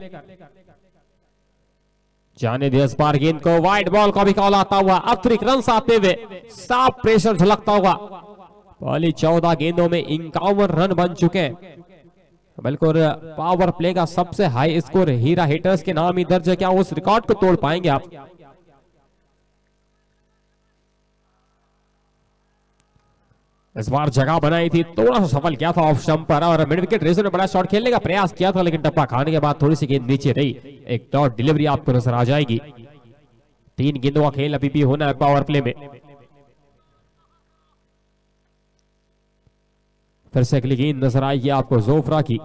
जाने दिया इस बार गेंद को। वाइड बॉल का भी कॉल आता हुआ, अतिरिक्त रन आते हुए साफ प्रेशर झलकता हुआ। पहली 14 गेंदों में 51 रन बन चुके हैं। बिल्कुल पावर प्ले का सबसे हाई स्कोर हीरा हिटर्स के नाम ही दर्ज है। क्या उस रिकॉर्ड को तोड़ पाएंगे आप? इस बार जगह बनाई थी, थोड़ा सा सफल किया था ऑफ स्टंप पर और मिड विकेट रेजर ने बड़ा शॉट खेलने का प्रयास किया था, लेकिन टप्पा खाने के बाद थोड़ी सी गेंद नीचे रही। एक डॉट डिलीवरी आपको नजर आ जाएगी। 3 गेंदों का खेल अभी भी होना है पावर प्ले में। फिर से अगली गेंद नजर आएगी आपको जोफ्रा की,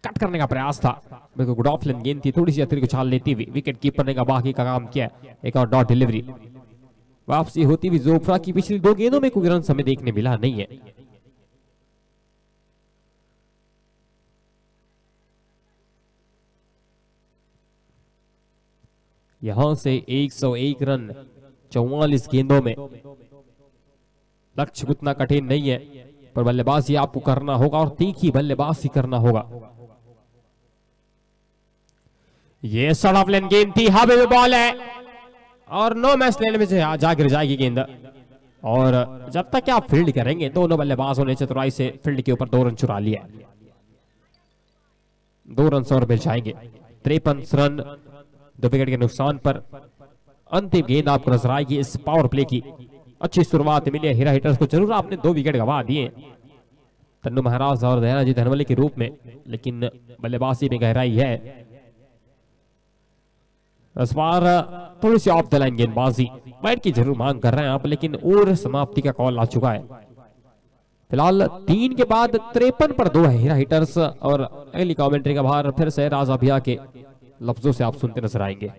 कट करने का प्रयास था, बिल्कुल गुड ऑफ लेंथ गेंद थी, थोड़ी सी अतिरिक्त उछाल लेती हुई विकेट कीपर ने का बाकी का काम किया। एक और डॉट डिलीवरी वापसी होती हुई जोफ्रा की। पिछली 2 गेंदों में कोई रन हमें देखने मिला नहीं है। यहां से 101 रन 44 गेंदों में, लक्ष्य उतना कठिन नहीं है, पर बल्लेबाजी आपको करना होगा और तीखी बल्लेबाजी करना होगा। ये शॉट ऑफ लेन गेंद थी, हवा में बॉल है और नो मैच लेन में से जा गिर जाएगी गेंद। और जब तक आप फील्ड करेंगे, दोनों बल्लेबाजों ने चतुराई से फील्ड के ऊपर 2 रन चुरा लिया। 2 रन और मिल जाएंगे। 53 रन 2 विकेट के नुकसान पर अंतिम गेंद आपको नजर आएगी इस पावर प्ले की। अच्छी शुरुआत मिली है हीरा हिटर्स को, जरूर आपने 2 विकेट गंवा दिए तन्नू महाराज और दयाना धनवले के रूप में, लेकिन बल्लेबाजी में गहराई है। इस बार थोड़ी सी ऑफ द लाइन गेंदबाजी, बैट की जरूर मांग कर रहे हैं आप, लेकिन और समाप्ति का कॉल आ चुका है। फिलहाल 3 के बाद 53 पर 2 है हीरा हिटर्स। और अगली कमेंट्री का भार फिर से राजा भैया के लफ्जों से आप सुनते नजर आएंगे।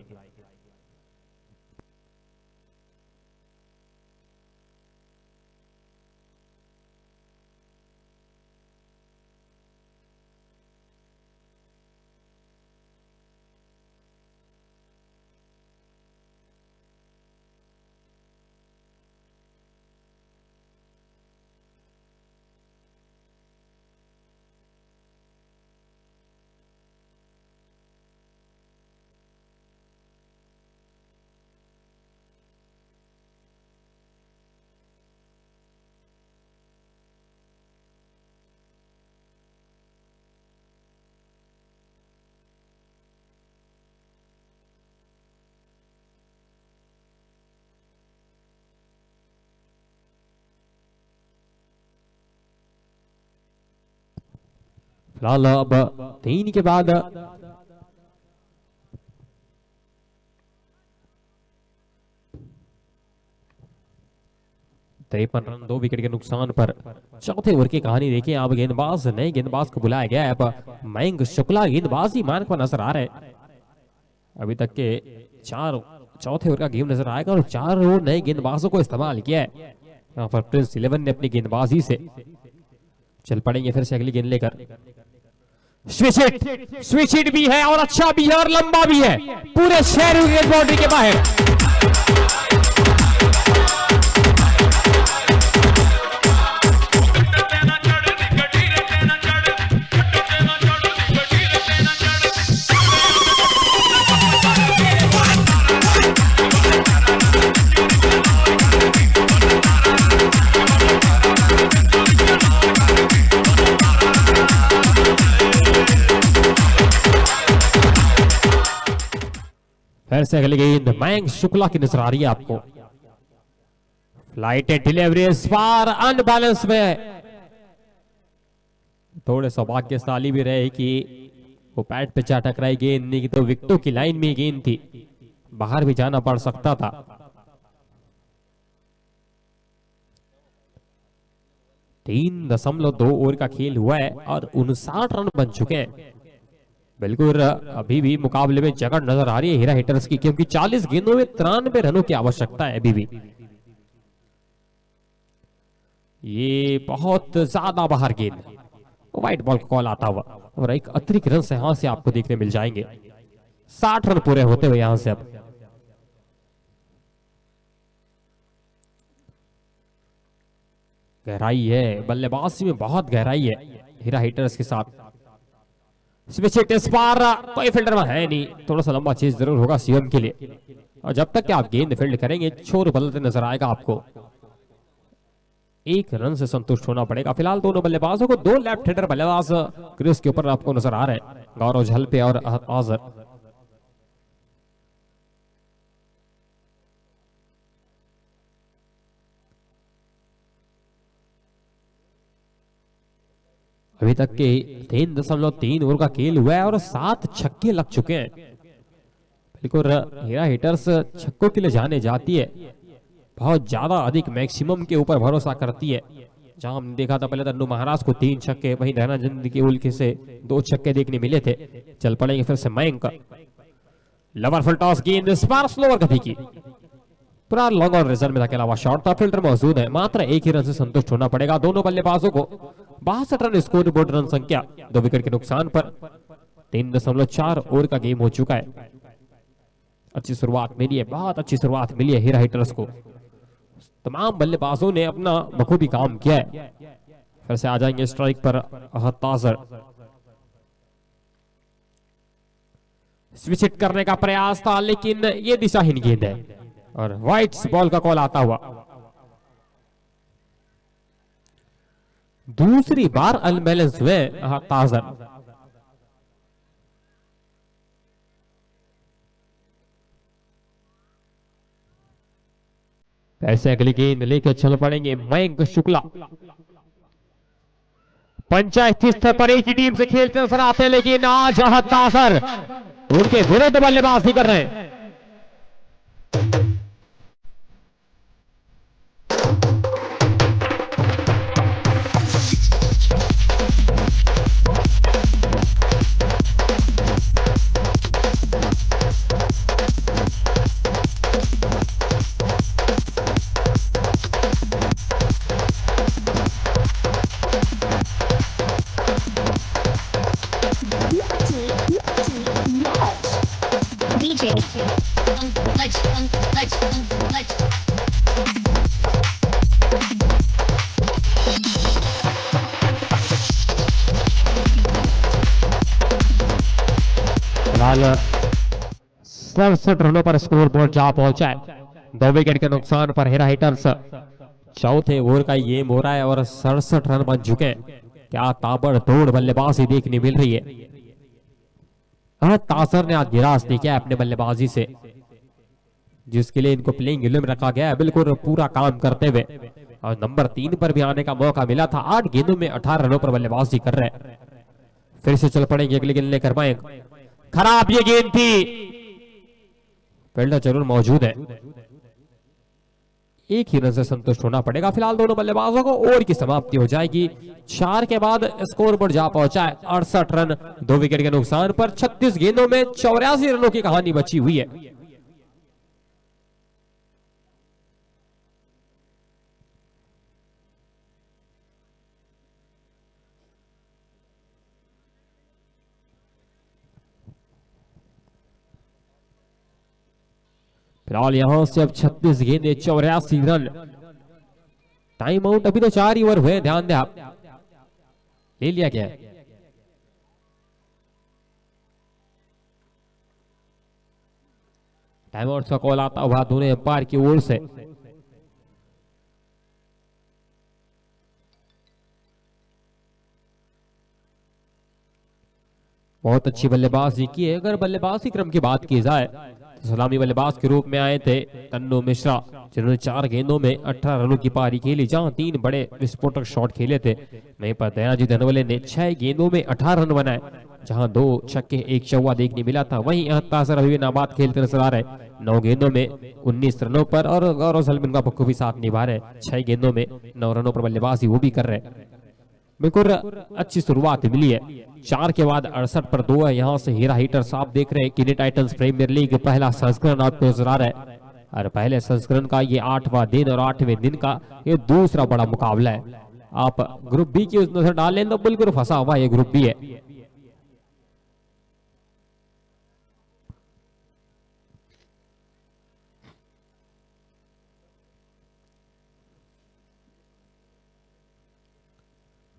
फिलहाल अब 3 के बाद 53 रन 2 विकेट के नुकसान पर चौथे ओवर की कहानी देखिए। अब गेंदबाज नए गेंदबाज को बुलाया गया है। अब मयंक शुक्ला गेंदबाजी मार्ग पर नजर आ रहे हैं। अभी तक के 4 चौथे ओवर का गेम नजर आएगा और 4 और नए गेंदबाजों को इस्तेमाल किया है। यहाँ पर प्रिंस 11 ने अपनी गेंदबाजी से चल पड़ेंगे फिर से अगली गेंद लेकर। स्विच हिट भी है और अच्छा भी है और लंबा भी है, पूरे शहर बाउंड्री के बाहर। फिर से अगली गेंद मयंक शुक्ला की नजर आ रही है आपको। फ्लाइट डिलीवरी इस बार अनबैलेंस में, थोड़े सौभाग्यशाली भी रहे कि वो पैड पे जा टकराई गेंद, नहीं तो विकेटों की लाइन में गेंद थी, बाहर भी जाना पड़ सकता था। तीन 3.2 ओवर का खेल हुआ है और 59 रन बन चुके हैं। बिल्कुल अभी भी मुकाबले में जगह नजर आ रही है हीरा हिटर्स की, क्योंकि 40 गेंदों में 93 रनों की आवश्यकता है अभी भी। ये बहुत ज्यादा बाहर गेंद, व्हाइट बॉल का कॉल आता हुआ और एक अतिरिक्त रन से यहां से आपको देखने मिल जाएंगे। 60 रन पूरे होते हुए यहां से अब गहराई है, बल्लेबाजी में बहुत गहराई है हीरा हिटर्स के साथ। स्विच हिट इस बार कोई फील्डर में है नहीं, थोड़ा सा लंबा चेज जरूर होगा सीएम के लिए, और जब तक कि आप गेंद फील्ड करेंगे छोर बदलते नजर आएगा आपको। 1 रन से संतुष्ट होना पड़ेगा। फिलहाल दोनों बल्लेबाजों को 2 लेफ्ट हैंडर बल्लेबाज क्रीज के ऊपर आपको नजर आ रहे हैं, गौरव झलपे और आजर। अभी तक के 3.3 ओवर का खेल हुआ है और 7 छक्के लग चुके हैं। बिल्कुल हीरा हिटर्स छक्कों के लिए जाने जाती है, बहुत ज्यादा अधिक मैक्सिमम के ऊपर भरोसा करती है। जहां हमने देखा था पहले तन्नू महाराज को 3 छक्के, वहीं धनानंद के उल्के से 2 छक्के देखने मिले थे। चल पड़ेंगे फिर से मयंक। लवर फुल टॉस गेंद इस बार स्लोअर गति की, पूरा लॉन्ग और रिजल्ट में के अलावा शॉर्ट था, फिल्टर मौजूद है। मात्र एक ही रन से संतुष्ट होना पड़ेगा दोनों बल्लेबाजों को। 62 रन स्कोर बोर्ड, रन संख्या 2 विकेट के नुकसान पर 3.4 ओवर का गेम हो चुका है। अच्छी शुरुआत मिली है, बहुत अच्छी शुरुआत मिली है हीरा हिटर्स को। तमाम बल्लेबाजों ने अपना बखूबी काम किया है। फिर से आ जाएंगे स्ट्राइक पर ताजर। स्विच हिट करने का प्रयास था लेकिन ये दिशाहीन गेंद है और वाइट बॉल का कॉल आता हुआ। दूसरी बार अनबैलेंस हुए ताजर। ऐसे अगली गेंद लेकर चल पड़ेंगे मयंक शुक्ला। पंचायती स्तर पर एक ही टीम से खेलते नजर आते हैं, लेकिन आज ताजर उनके विरुद्ध बल्लेबाजी कर रहे हैं। फिलहाल 67 रनों पर स्कोर बोर्ड जा पहुंचा है। 2 विकेट के नुकसान पर हीरा हिटर्स चौथे ओवर का गेम हो रहा है और 67 रन बन चुके हैं। क्या ताबड़तोड़ बल्लेबाजी देखने मिल रही है। ताजर ने आज निराश नहीं किया अपने बल्लेबाजी से, जिसके लिए इनको प्लेइंग 11 में रखा गया है, बिल्कुल पूरा काम करते हुए। और नंबर 3 पर भी आने का मौका मिला था। 8 गेंदों में 18 रनों पर बल्लेबाजी कर रहे हैं। फिर से चल पड़ेंगे अगली गेंद लेकर मयंक। खराब ये गेंद थी, फील्डर जरूर मौजूद है। एक ही रन से संतुष्ट होना पड़ेगा फिलहाल दोनों बल्लेबाजों को। ओवर की समाप्ति हो जाएगी। 4 के बाद स्कोर बोर्ड जा पहुंचा है 68 रन 2 विकेट के नुकसान पर। 36 गेंदों में 84 रनों की कहानी बची हुई है। फिलहाल यहां से अब 36 गेंदे 84 रन। टाइम आउट अभी तो 4 ही ओवर हुए, ध्यान दें आप। ले लिया गया है। टाइम आउट का कॉल आता हुआ दोनों अंपायर की ओर से। बहुत अच्छी बल्लेबाजी की है। अगर बल्लेबाजी क्रम की बात की जाए तो सलामी बल्लेबाज के रूप में आए थे तन्नू मिश्रा, जिन्होंने 4 गेंदों में 18 रनों की पारी खेली, जहां 3 बड़े विस्फोटक शॉट खेले थे। वहीं पर दयाजी धनवले ने 6 गेंदों में 18 रन बनाए, जहां 2 छक्के 1 चौवा देखने मिला था। वहीं ताजर अभी भी नाबाद खेलते नजर आ रहे, 9 गेंदों में 19 रनों पर, और गौरव सलमान का बखूबी साथ निभा रहे। 6 गेंदों में 9 रनों पर बल्लेबाजी वो भी कर रहे। बिल्कुल अच्छी शुरुआत मिली है। 4 के बाद 68 पर 2 है। यहाँ से हीरा हिटर्स आप देख रहे हैं किनी टाइटंस प्रीमियर लीग पहला संस्करण आपको नजर आ रहा है, और पहले संस्करण का ये 8वां दिन और 8वें दिन का ये दूसरा बड़ा मुकाबला है। आप ग्रुप बी की नजर डालें तो बिल्कुल फंसा हुआ ये ग्रुप बी है।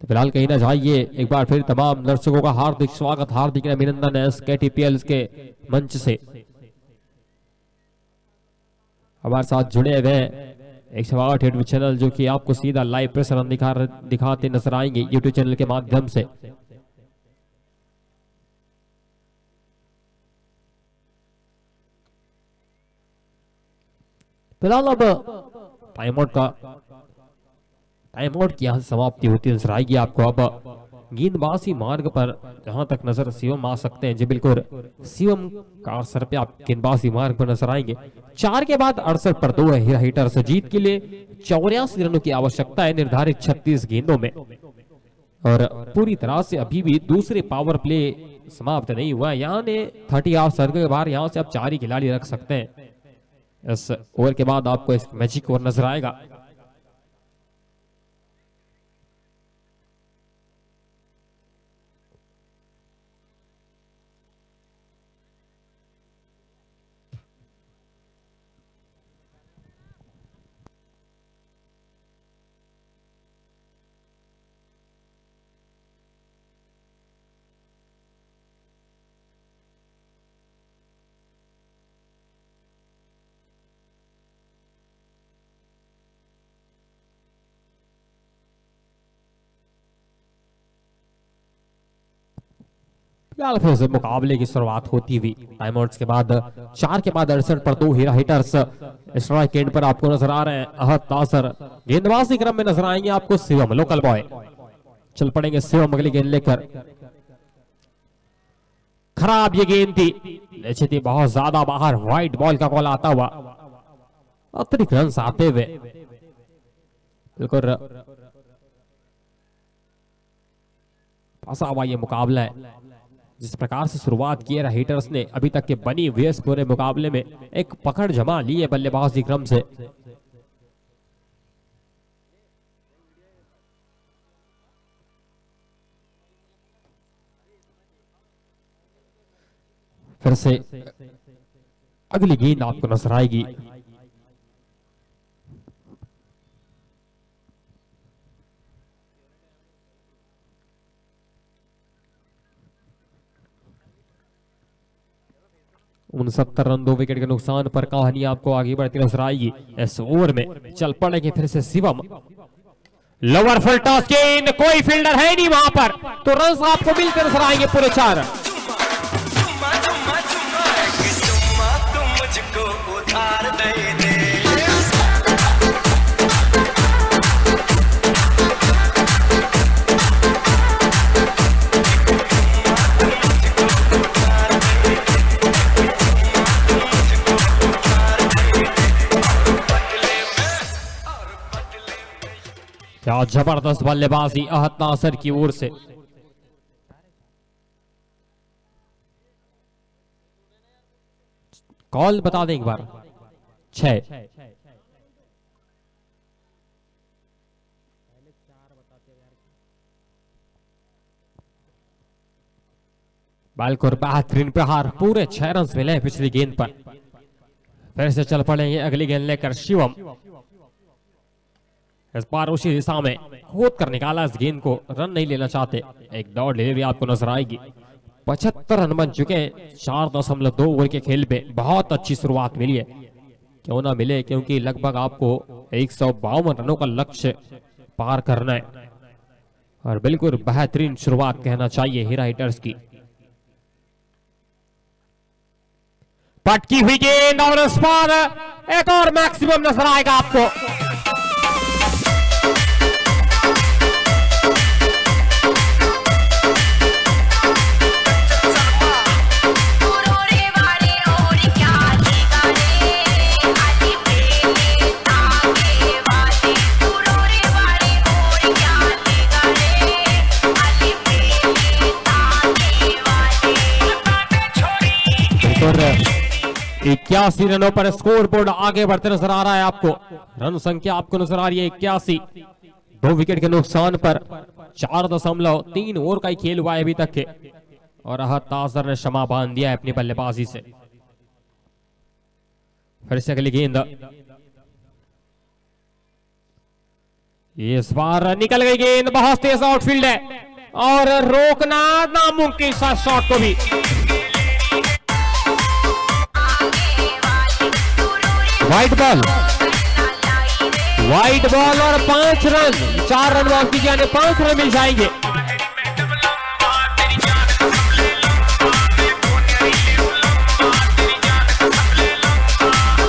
फिलहाल कहीं ना जाइए, एक बार फिर तमाम दर्शकों का हार्दिक स्वागत, हार्दिक अभिनंदन है SKTPL के मंच से। हमारे साथ जुड़े हुए 108 यूट्यूब चैनल, जो कि आपको सीधा लाइव प्रसारण दिखाते नजर आएंगे यूट्यूब चैनल के माध्यम से। फिलहाल अब टाइम आउट की यहां से समाप्ति होती नजर आएगी आपको। अब गेंदबाजी मार्ग पर जहां तक नजर शिवम आ सकते हैं जी, बिल्कुल शिवम का सर पे आप गेंदबाजी मार्ग पर नजर आएंगे। 4 के बाद 68 पर 2 है हीरा हिटर्स। जीत के लिए 84 रनों की आवश्यकता है निर्धारित 36 गेंदों में, और पूरी तरह से अभी भी दूसरे पावर प्ले समाप्त नहीं हुआ। यहाँ ने 30 आवर सर्कल के बाहर यहाँ से आप 4 ही खिलाड़ी रख सकते हैं। इस ओवर के बाद आपको एक मैजिक ओवर नजर आएगा। फिलहाल फिर से मुकाबले की शुरुआत होती हुई टाइम आउट्स के बाद 4 के बाद 68 पर 2 हीरा हिटर्स स्ट्राइक एंड पर आपको नजर आ रहे हैं अहद तासर। गेंदबाजी क्रम में नजर आएंगे आपको शिवम लोकल बॉय। चल पड़ेंगे शिवम अगली गेंद लेकर। खराब ये गेंद थी, नीचे थी बहुत ज्यादा बाहर। व्हाइट बॉल का कॉल आता हुआ, अतिरिक्त रन आते हुए बिल्कुल फंसा हुआ ये मुकाबला है। जिस प्रकार से शुरुआत की है हिटर्स ने अभी तक के बनी हुई इस पूरे मुकाबले में एक पकड़ जमा ली है बल्लेबाजी क्रम से। फिर से अगली गेंद आपको नजर आएगी। उनसत्तर रन 2 विकेट के नुकसान पर कहानी आपको आगे बढ़ती नजर आएगी। इस ओवर में चल पड़ेंगे फिर से शिवम। लोअर फुल टॉस गेंद, कोई फील्डर है नहीं वहां पर, तो रन आपको मिलते नजर आएंगे पूरे 4। मुझको उधार दे दे। क्या जबरदस्त बल्लेबाजी अहद नासर की ओर से। कॉल बता दें एक बार। 6 बालकोर बेहतरीन प्रहार, पूरे 6 रन मिले पिछली गेंद पर। फिर से चल पड़ेंगे अगली गेंद लेकर शिवम। इस बार उसी दिशा में कूद कर निकाला इस गेंद को, रन नहीं लेना चाहते। एक डॉट डिलीवरी आपको नजर आएगी। 75 रन बन चुके हैं 4.2 ओवर के खेल में। बहुत अच्छी शुरुआत मिली है, क्यों ना मिले, क्योंकि लगभग आपको 152 रनों का लक्ष्य पार करना है, और बिल्कुल बेहतरीन शुरुआत कहना चाहिए हीरा हिटर्स की। पटकी हुई गेंद और इस बार एक और मैक्सिमम नजर आएगा आपको। और 81 रनों पर स्कोर बोर्ड आगे बढ़ते नजर आ रहा है आपको। रन संख्या आपको नजर आ रही है 81। 2 विकेट के नुकसान पर 4.3 ओवर का ही खेल हुआ है अभी तक के, और अहद तासर ने क्षमा बांध दिया है अपनी बल्लेबाजी से। फिर से अगली गेंद, इस बार निकल गई गेंद, बहुत तेज आउटफील्ड है और रोकना नामुमकिन सा शॉट को भी। वाइट बॉल और 5 रन, 4 रन माफ कीजिए, यानी 5 रन मिल जाएंगे।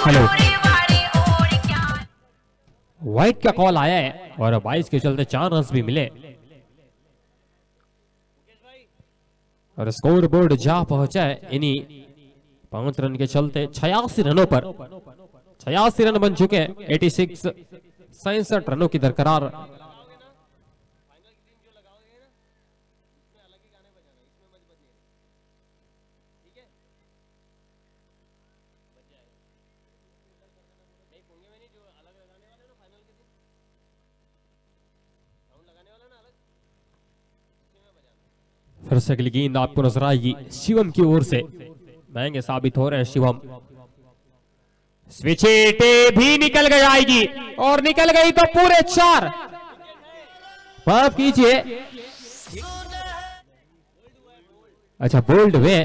हेलो, वाइट का कॉल आया है और 22 के चलते 4 रन भी मिले। और स्कोर बोर्ड जा पहुंचा है इन्हीं 5 रन के चलते 86 रनों पर। 86 रन बन चुके हैं। 86 67 रनों की दरकरार। फिर से अगली गेंद आपको नजर आएगी शिवम की ओर से। महंगे साबित हो रहे हैं शिवम। स्विच हिट भी निकल गई आएगी और निकल गई तो पूरे 4। माफ कीजिए, अच्छा बोल्ड वे।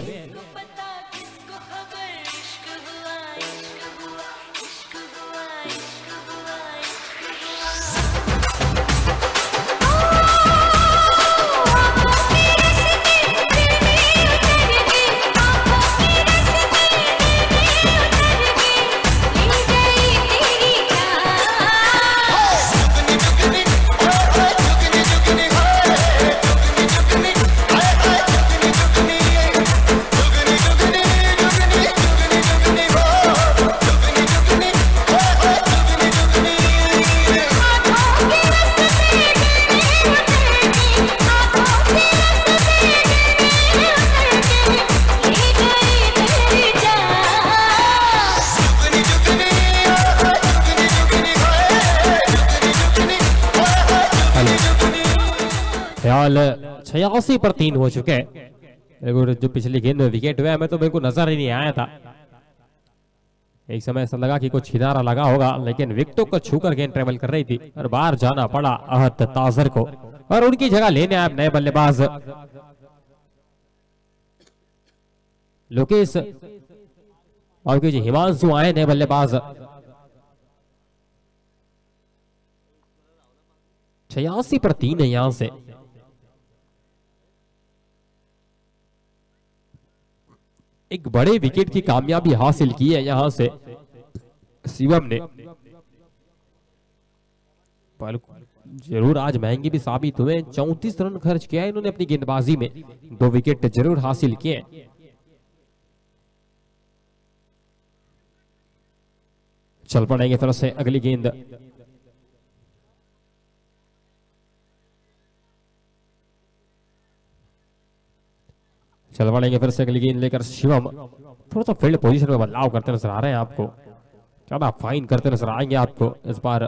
ख्याल 86 पर 3 हो चुके हैं। जो पिछली गेंद में विकेट हुआ है, मैं तो मेरे को नजर ही नहीं आया था। एक समय ऐसा लगा कि कुछ किनारा लगा होगा, लेकिन विकेटों को छूकर गेंद ट्रेवल कर रही थी और बाहर जाना पड़ा अहद ताजर को। और उनकी जगह लेने आए नए बल्लेबाज लोकेश और हिमांशु आए नए बल्लेबाज। 86 पर 3 है यहां से। एक बड़े विकेट की कामयाबी हासिल की है यहां से शिवम ने। पर जरूर आज महंगे भी साबित हुए। 34 रन खर्च किया है इन्होंने अपनी गेंदबाजी में। 2 विकेट जरूर हासिल किए। चल पड़ेंगे फिर से अगली गेंद। चल पड़ेंगे फिर से अगली गेंद लेकर शिवम। थोड़ा सा फील्ड पोजीशन में बदलाव करते नजर आ रहे हैं आपको। ज्यादा फाइन करते नजर आएंगे आपको इस बार।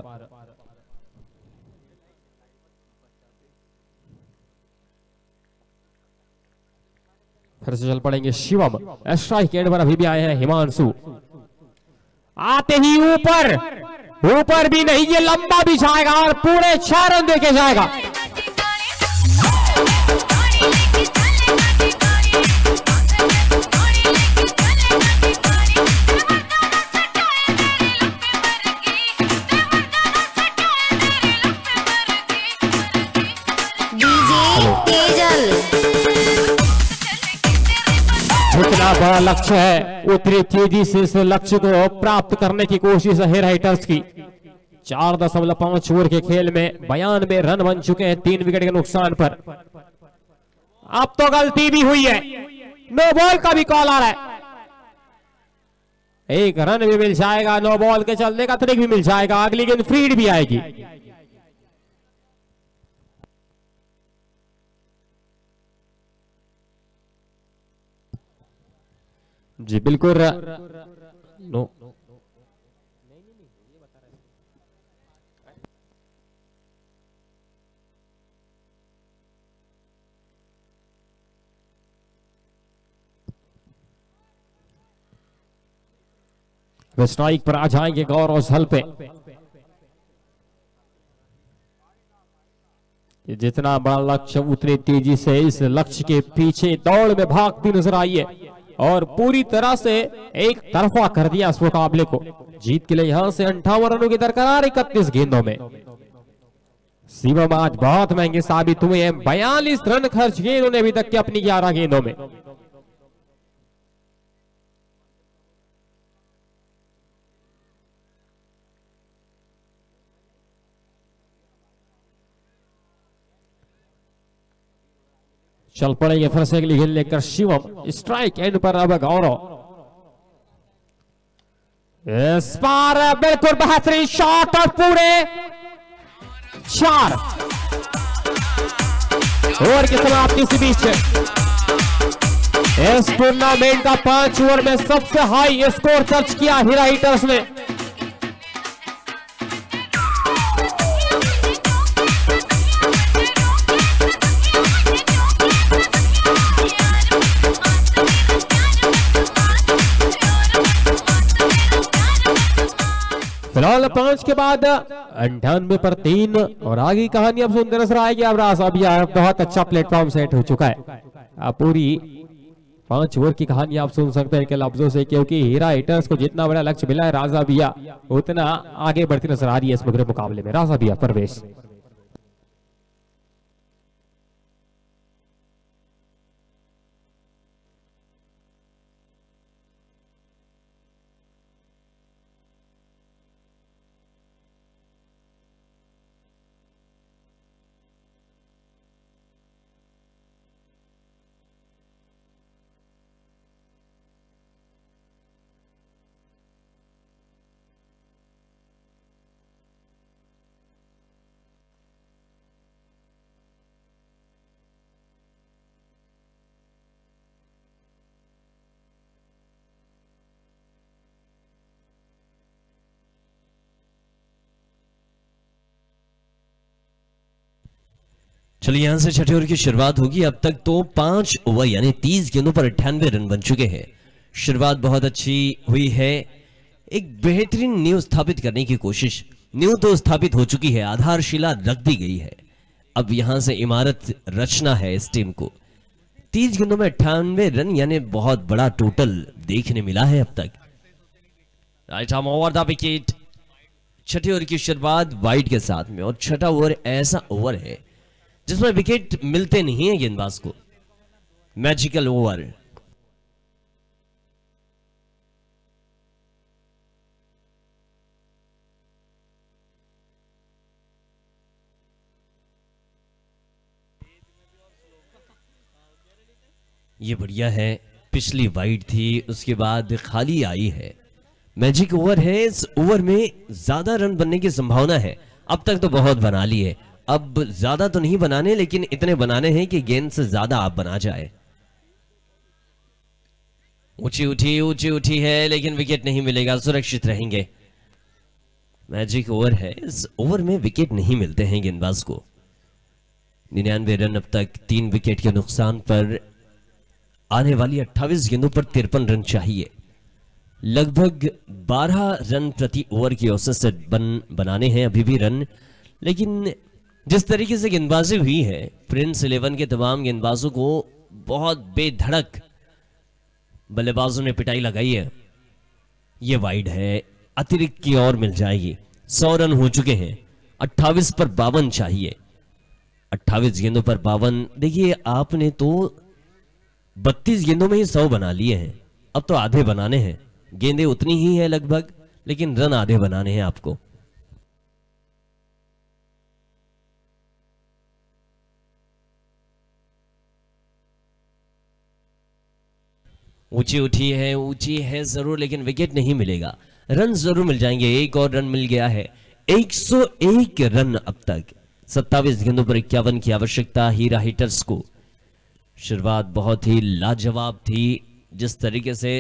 फिर से चल पड़ेंगे शिवम। स्ट्राइक एंड पर अभी भी आए हैं हिमांशु। आते ही ऊपर, ऊपर भी नहीं, ये लंबा भी जाएगा और पूरे 4 रन देके जाएगा। जितना बड़ा लक्ष्य है उतनी तेजी से इस लक्ष्य को प्राप्त करने की कोशिश है राइटर्स की। 4.5 ओवर के खेल में 92 रन बन चुके हैं 3 विकेट के नुकसान पर। अब तो गलती भी हुई है, नो बॉल का भी कॉल आ रहा है। 1 रन भी मिल जाएगा, नो बॉल के चलने का ट्रिक भी मिल जाएगा। अगली गेंद फ्रीड भी आएगी। जी बिल्कुल नो। वे स्ट्राइक पर आ जाएंगे गौरव झल पे। जितना बड़ा लक्ष्य उतनी तेजी से इस लक्ष्य के पीछे दौड़ में भागती नजर आई है और पूरी तरह से एक तरफा कर दिया इस मुकाबले को। जीत के लिए यहां से 58 रनों की दरकरार 31 गेंदों में। शिवम आज बहुत महंगे साबित हुए हैं। 42 रन खर्च किए इन्होंने अभी तक के अपनी 11 गेंदों में। चल पड़ेंगे फिर से अगली गेंद लेकर शिवम, स्ट्राइक एंड पर अब गौरव। इस बार बिल्कुल बेहतरीन शॉट और पूरे 4 ओवर की समाप्ति से बीच इस टूर्नामेंट का 5 ओवर में सबसे हाई स्कोर दर्ज किया हीरा हिटर्स ने। फिलहाल 5 के बाद 98 पर 3 और आगे कहानी अब सुनते नजर आएगी। अब राजा भी बहुत अच्छा प्लेटफॉर्म सेट हो चुका है। अब पूरी 5 ओवर की कहानी आप सुन सकते हैं के लफ्जों से, क्योंकि हीरा हिटर्स को जितना बड़ा लक्ष्य मिला है राजा बिया उतना आगे बढ़ती नजर आ रही है इस मुकाबले मुकाबले में। राजा बिया प्रवेश। चलिए यहां से छठे ओवर की शुरुआत होगी। अब तक तो 5 ओवर यानी 30 गेंदों पर 98 रन बन चुके हैं। शुरुआत बहुत अच्छी हुई है। एक बेहतरीन नींव स्थापित करने की कोशिश, नींव तो स्थापित हो चुकी है, आधारशिला रख दी गई है। अब यहां से इमारत रचना है इस टीम को। 30 गेंदों में 98 रन यानी बहुत बड़ा टोटल देखने मिला है अब तक। Right arm over the wicket. छठे ओवर की शुरुआत वाइड के साथ में, और छठा ओवर ऐसा ओवर है जिसमें विकेट मिलते नहीं है गेंदबाज को। Magical over. ये बढ़िया है, पिछली वाइड थी उसके बाद खाली आई है। मैजिक ओवर है, इस ओवर में ज्यादा रन बनने की संभावना है। अब तक तो बहुत बना ली है, अब ज्यादा तो नहीं बनाने, लेकिन इतने बनाने हैं कि गेंद से ज्यादा आप बना जाए। ऊंची उठी है लेकिन विकेट नहीं मिलेगा, सुरक्षित रहेंगे। मैजिक ओवर है, इस ओवर में विकेट नहीं मिलते हैं गेंदबाज को। 99 रन अब तक 3 विकेट के नुकसान पर। आने वाली 28 गेंदों पर 53 रन चाहिए। लगभग 12 रन प्रति ओवर की औसत से बनाने हैं अभी भी रन, लेकिन जिस तरीके से गेंदबाजी हुई है प्रिंस 11 के तमाम गेंदबाजों को बहुत बेधड़क बल्लेबाजों ने पिटाई लगाई है। ये वाइड है, अतिरिक्त की ओर मिल जाएगी। 100 रन हो चुके हैं, 28 पर 52 चाहिए। 28 गेंदों पर 52। देखिए आपने तो 32 गेंदों में ही 100 बना लिए हैं, अब तो आधे बनाने हैं। गेंदें उतनी ही है लगभग, लेकिन रन आधे बनाने हैं आपको। ऊंची है जरूर, लेकिन विकेट नहीं मिलेगा। रन जरूर मिल जाएंगे। एक और रन मिल गया है। 101 रन अब तक। 27 गेंदों पर 51 की आवश्यकता हीरा हिटर्स को। शुरुआत बहुत ही लाजवाब थी, जिस तरीके से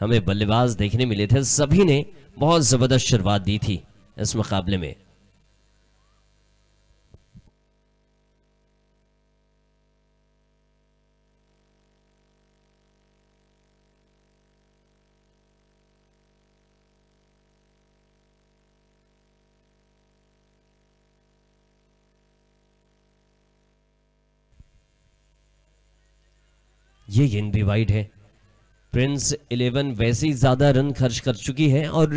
हमें बल्लेबाज देखने मिले थे सभी ने बहुत जबरदस्त शुरुआत दी थी इस मुकाबले में। ये गेंद भी वाइड है। प्रिंस 11 वैसे ही ज्यादा रन खर्च कर चुकी है और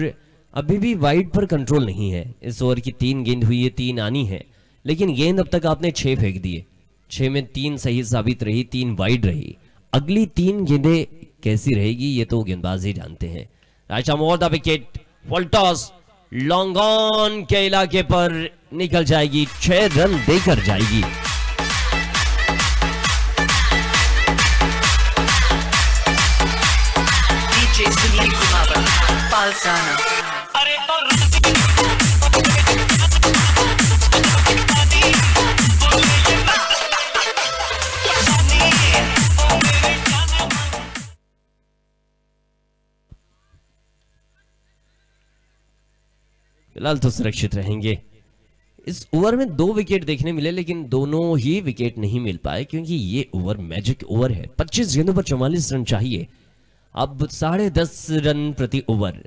अभी भी वाइड पर कंट्रोल नहीं है। इस ओवर की 3 गेंद हुई है, 3 आनी है, लेकिन गेंद अब तक आपने 6 फेंक दिए। 6 में 3 सही साबित रही, 3 वाइड रही। अगली 3 गेंदें कैसी रहेगी ये तो गेंदबाज ही जानते हैं। Right arm over the wicket. Full toss long on के इलाके पर निकल जाएगी, 6 रन देकर जाएगी। खालसाना फिलहाल तो सुरक्षित रहेंगे। इस ओवर में 2 विकेट देखने मिले, लेकिन दोनों ही विकेट नहीं मिल पाए क्योंकि ये ओवर मैजिक ओवर है। 25 गेंदों पर 44 रन चाहिए। अब 10.5 रन प्रति ओवर,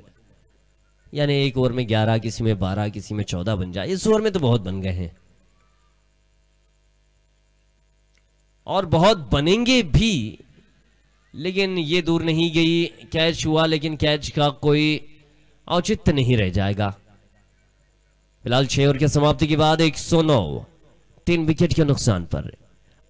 यानी एक ओवर में 11, किसी में 12, किसी में 14 बन जाए। इस ओवर में तो बहुत बन गए हैं और बहुत बनेंगे भी, लेकिन ये दूर नहीं गई। कैच हुआ, लेकिन कैच का कोई औचित्य नहीं रह जाएगा। फिलहाल 6 ओवर की समाप्ति के बाद 109, 3 विकेट के नुकसान पर।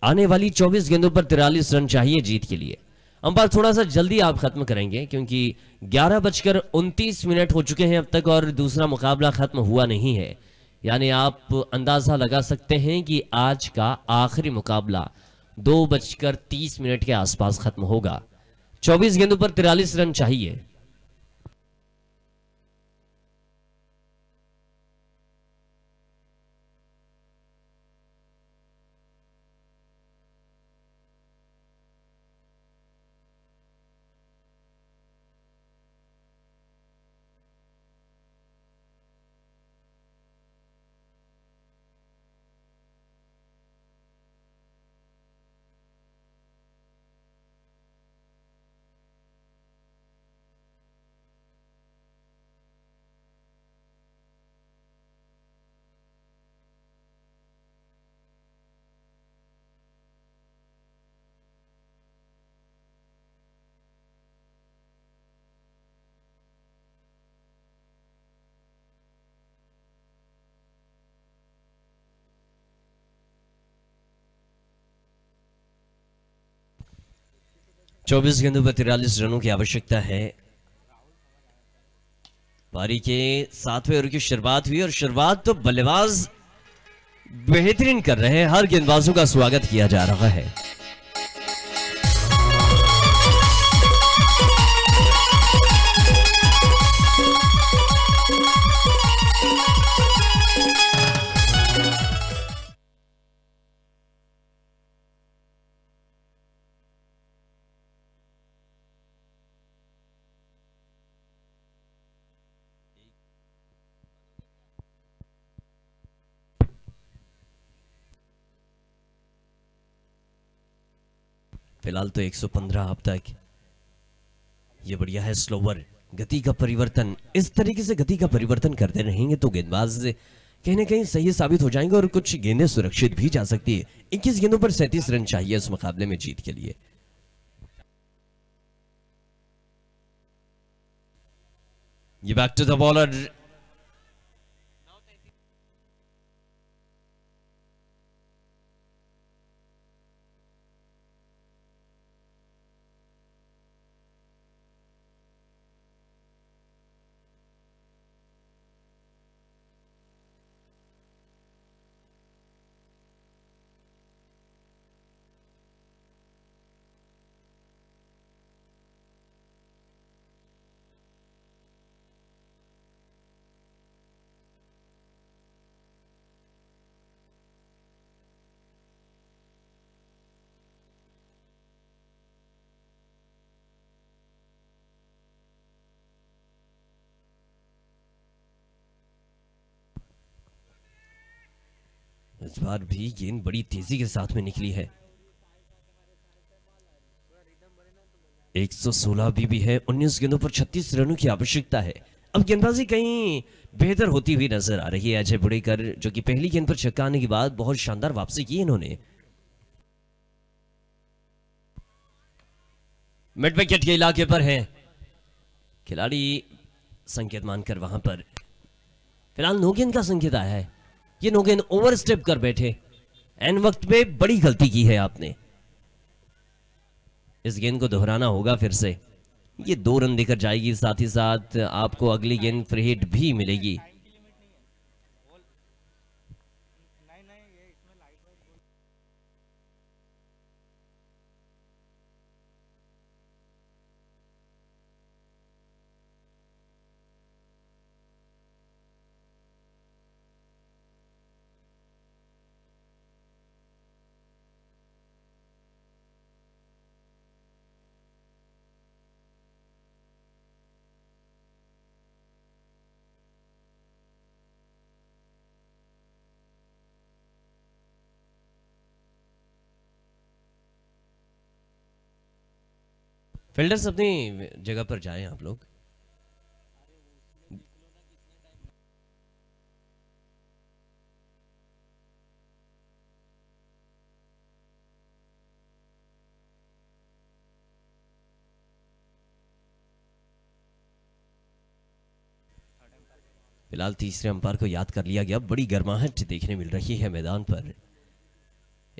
आने वाली 24 गेंदों पर 43 रन चाहिए जीत के लिए। अंपायर थोड़ा सा जल्दी आप खत्म करेंगे क्योंकि 11:29 हो चुके हैं अब तक और दूसरा मुकाबला खत्म हुआ नहीं है। यानी आप अंदाजा लगा सकते हैं कि आज का आखिरी मुकाबला 2:30 के आसपास खत्म होगा। 24 गेंदों पर 43 रन चाहिए। चौबीस गेंदों पर 43 रनों की आवश्यकता है। पारी के 7वें ओवर की शुरुआत हुई और शुरुआत तो बल्लेबाज बेहतरीन कर रहे हैं। हर गेंदबाजों का स्वागत किया जा रहा है। फिलहाल तो 115 अब तक। ये बढ़िया है। स्लोवर गति का परिवर्तन, इस तरीके से गति का परिवर्तन करते रहेंगे तो गेंदबाज कहीं ना कहीं सही साबित हो जाएंगे और कुछ गेंदें सुरक्षित भी जा सकती है। 21 गेंदों पर 37 रन चाहिए इस मुकाबले में जीत के लिए। ये बैक टू द बॉलर। इस बार भी गेंद बड़ी तेजी के साथ में निकली है। 116 भी है। 19 गेंदों पर 36 रनों की आवश्यकता है। अब गेंदबाजी कहीं बेहतर होती हुई नजर आ रही है अजय बुड़ेकर, जो कि पहली गेंद पर छक्का आने के बाद बहुत शानदार वापसी की इन्होंने। मिड विकेट के इलाके पर है खिलाड़ी, संकेत मानकर वहां पर फिलहाल नो गेंद का संकेत आया है। ये नो गेंद ओवर स्टेप कर बैठे, एन वक्त पे बड़ी गलती की है आपने। इस गेंद को दोहराना होगा फिर से। ये 2 रन देकर जाएगी, साथ ही साथ आपको अगली गेंद फ्री हिट भी मिलेगी। फील्डर्स अपनी जगह पर जाएं आप लोग। फिलहाल तीसरे अंपायर को याद कर लिया गया। बड़ी गर्माहट देखने मिल रही है मैदान पर।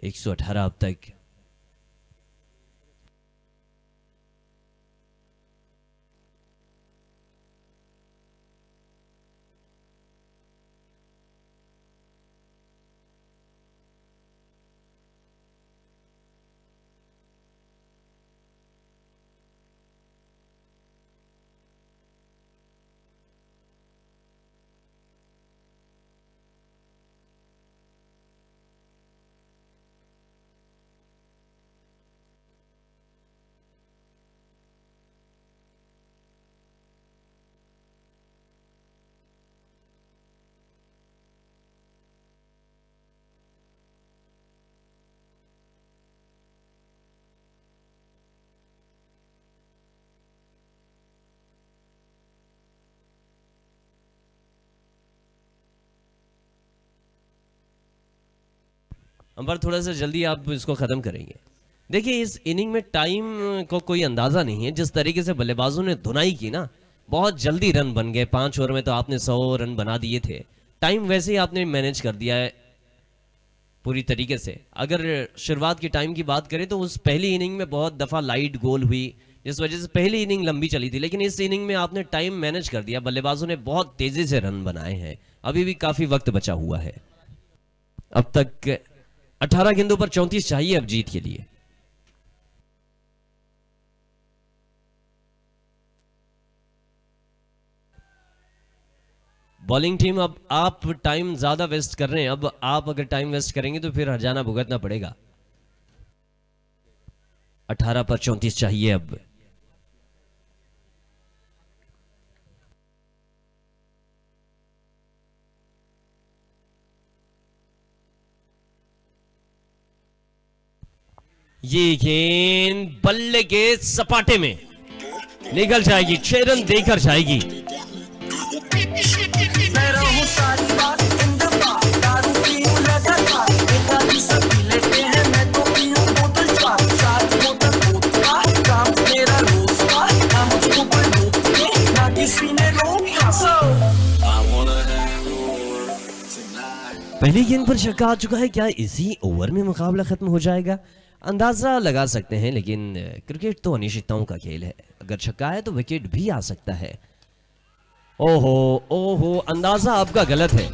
118 अब तक। अंबर थोड़ा सा जल्दी आप इसको खत्म करेंगे। देखिए इस इनिंग में टाइम को कोई अंदाजा नहीं है। जिस तरीके से बल्लेबाजों ने धुनाई की ना, बहुत जल्दी रन बन गए। 5 ओवर में तो आपने 100 रन बना दिए थे। टाइम वैसे ही आपने मैनेज कर दिया है पूरी तरीके से। अगर शुरुआत की टाइम की बात करें तो उस पहली इनिंग में बहुत दफा लाइट गोल हुई, जिस वजह से पहली इनिंग लंबी चली थी। लेकिन इस इनिंग में आपने टाइम मैनेज कर दिया। बल्लेबाजों ने बहुत तेजी से रन बनाए हैं। अभी भी काफी वक्त बचा हुआ है। अब तक 18 गेंदों पर 34 चाहिए अब जीत के लिए। बॉलिंग टीम, अब आप टाइम ज्यादा वेस्ट कर रहे हैं। अब आप अगर टाइम वेस्ट करेंगे तो फिर हरजाना भुगतना पड़ेगा। 18 पर 34 चाहिए अब। ये गेंद बल्ले के सपाटे में निकल जाएगी। 6 रन देकर जाएगी। मैं रहूं सारी बात इन द बार, दारू पीऊं लगातार, बेकारी सभी लेते हैं, मैं तो पीऊं बोतल चार, 7 बोतल वोदका, काम मेरा रोज का, ना मुझको कोई रोके, ना किसी ने रोका। So, I wanna have more tonight. पहली गेंद पर छक्का आ चुका है। क्या इसी ओवर में मुकाबला खत्म हो जाएगा? अंदाजा लगा सकते हैं, लेकिन क्रिकेट तो अनिश्चितताओं का खेल है। अगर छक्का है तो विकेट भी आ सकता है। ओहो ओहो, अंदाजा आपका गलत है।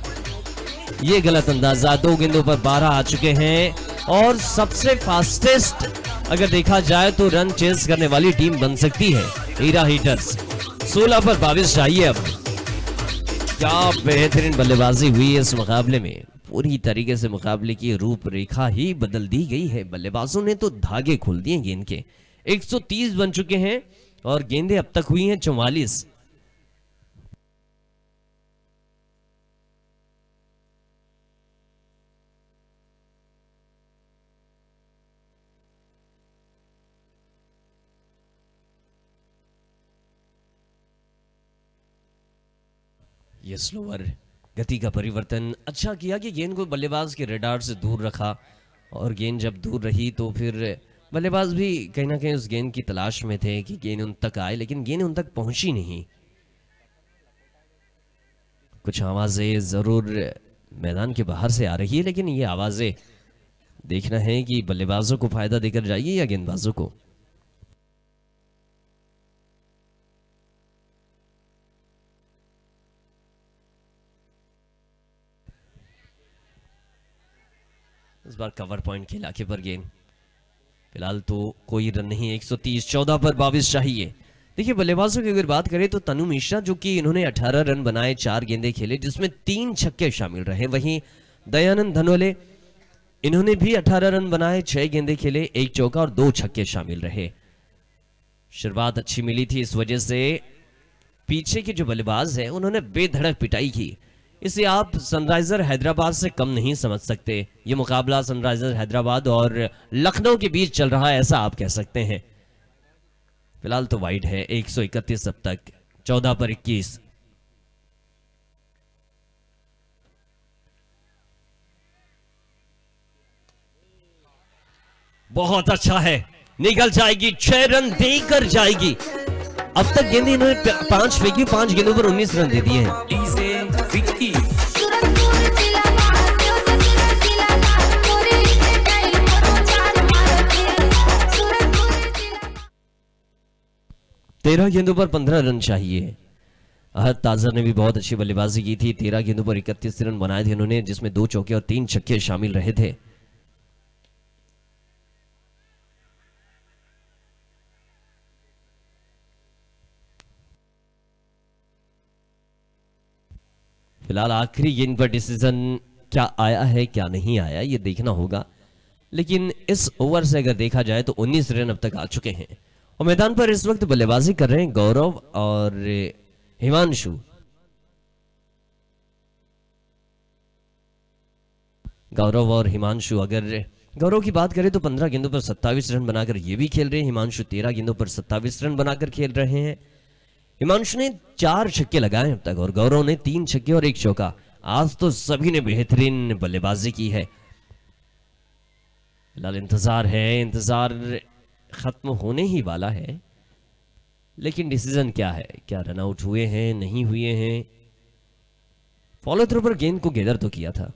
ये गलत अंदाजा। 2 गेंदों पर 12 आ चुके हैं और सबसे फास्टेस्ट अगर देखा जाए तो रन चेस करने वाली टीम बन सकती है हीरा हीटर्स। 16 पर 22 चाहिए अब। क्या बेहतरीन बल्लेबाजी हुई है इस मुकाबले में। पूरी तरीके से मुकाबले की रूपरेखा ही बदल दी गई है। बल्लेबाजों ने तो धागे खोल दिए गेंद के। 130 बन चुके हैं और गेंदें अब तक हुई हैं 44। ये स्लोअर गति का परिवर्तन अच्छा किया कि गेंद को बल्लेबाज के रडार से दूर रखा, और गेंद जब दूर रही तो फिर बल्लेबाज भी कहीं ना कहीं उस गेंद की तलाश में थे कि गेंद उन तक आए, लेकिन गेंद उन तक पहुंची नहीं। कुछ आवाजें जरूर मैदान के बाहर से आ रही है, लेकिन ये आवाजें देखना है कि बल्लेबाजों को फायदा देकर जाएगी या गेंदबाजों को। इस बार कवर पॉइंट के इलाके पर गेंद। फिलहाल तो कोई रन नहीं। 130, 14 पर 22 चाहिए। देखिए बल्लेबाजों की अगर बात करें तो तनु मिश्रा, जो कि इन्होंने 18 रन बनाए, 4 गेंदें खेले जिसमें 3 छक्के शामिल रहे। वहीं दयानंद धनवले, इन्होंने भी 18 रन बनाए, 6 गेंदें खेले, 1 चौका और 2 छक्के शामिल रहे। शुरुआत अच्छी मिली थी, इस वजह से पीछे के जो बल्लेबाज हैं उन्होंने बेधड़क पिटाई की। इसे आप सनराइजर हैदराबाद से कम नहीं समझ सकते। ये मुकाबला सनराइजर हैदराबाद और लखनऊ के बीच चल रहा है, ऐसा आप कह सकते हैं। फिलहाल तो वाइड है 131 अब तक 14 पर 21। बहुत अच्छा है, निकल जाएगी, 6 रन देकर जाएगी। अब तक गेंदें इन्होंने 5 फेंकी, 5 गेंदों पर 19 रन दे दिए हैं। डीजे विक्की सूरजपुर जिला मारो जिला जिला मोरे इसे गई मोरो चार मारो सूरजपुर जिला 13 गेंदों पर 15 रन चाहिए। अहद ताजर ने भी बहुत अच्छी बल्लेबाजी की थी। 13 गेंदों पर 31 रन बनाए थे उन्होंने, जिसमें 2 चौके और 3 छक्के शामिल रहे थे। फिलहाल आखिरी गेंद पर डिसीजन क्या आया है क्या नहीं आया ये देखना होगा, लेकिन इस ओवर से अगर देखा जाए तो 19 रन अब तक आ चुके हैं और मैदान पर इस वक्त बल्लेबाजी कर रहे हैं गौरव और हिमांशु। गौरव और हिमांशु, अगर गौरव की बात करें तो 15 गेंदों पर 27 रन बनाकर ये भी खेल रहे हैं। हिमांशु 13 गेंदों पर 27 रन बनाकर खेल रहे हैं। हिमांशु ने 4 छक्के लगाए अब तक और गौरव ने 3 छक्के और 1 चौका। आज तो सभी ने बेहतरीन बल्लेबाजी की है। फिलहाल इंतजार है, इंतजार खत्म होने ही वाला है, लेकिन डिसीजन क्या है? क्या रन आउट हुए हैं, नहीं हुए हैं? फॉलो थ्रू पर गेंद को गैदर तो किया था।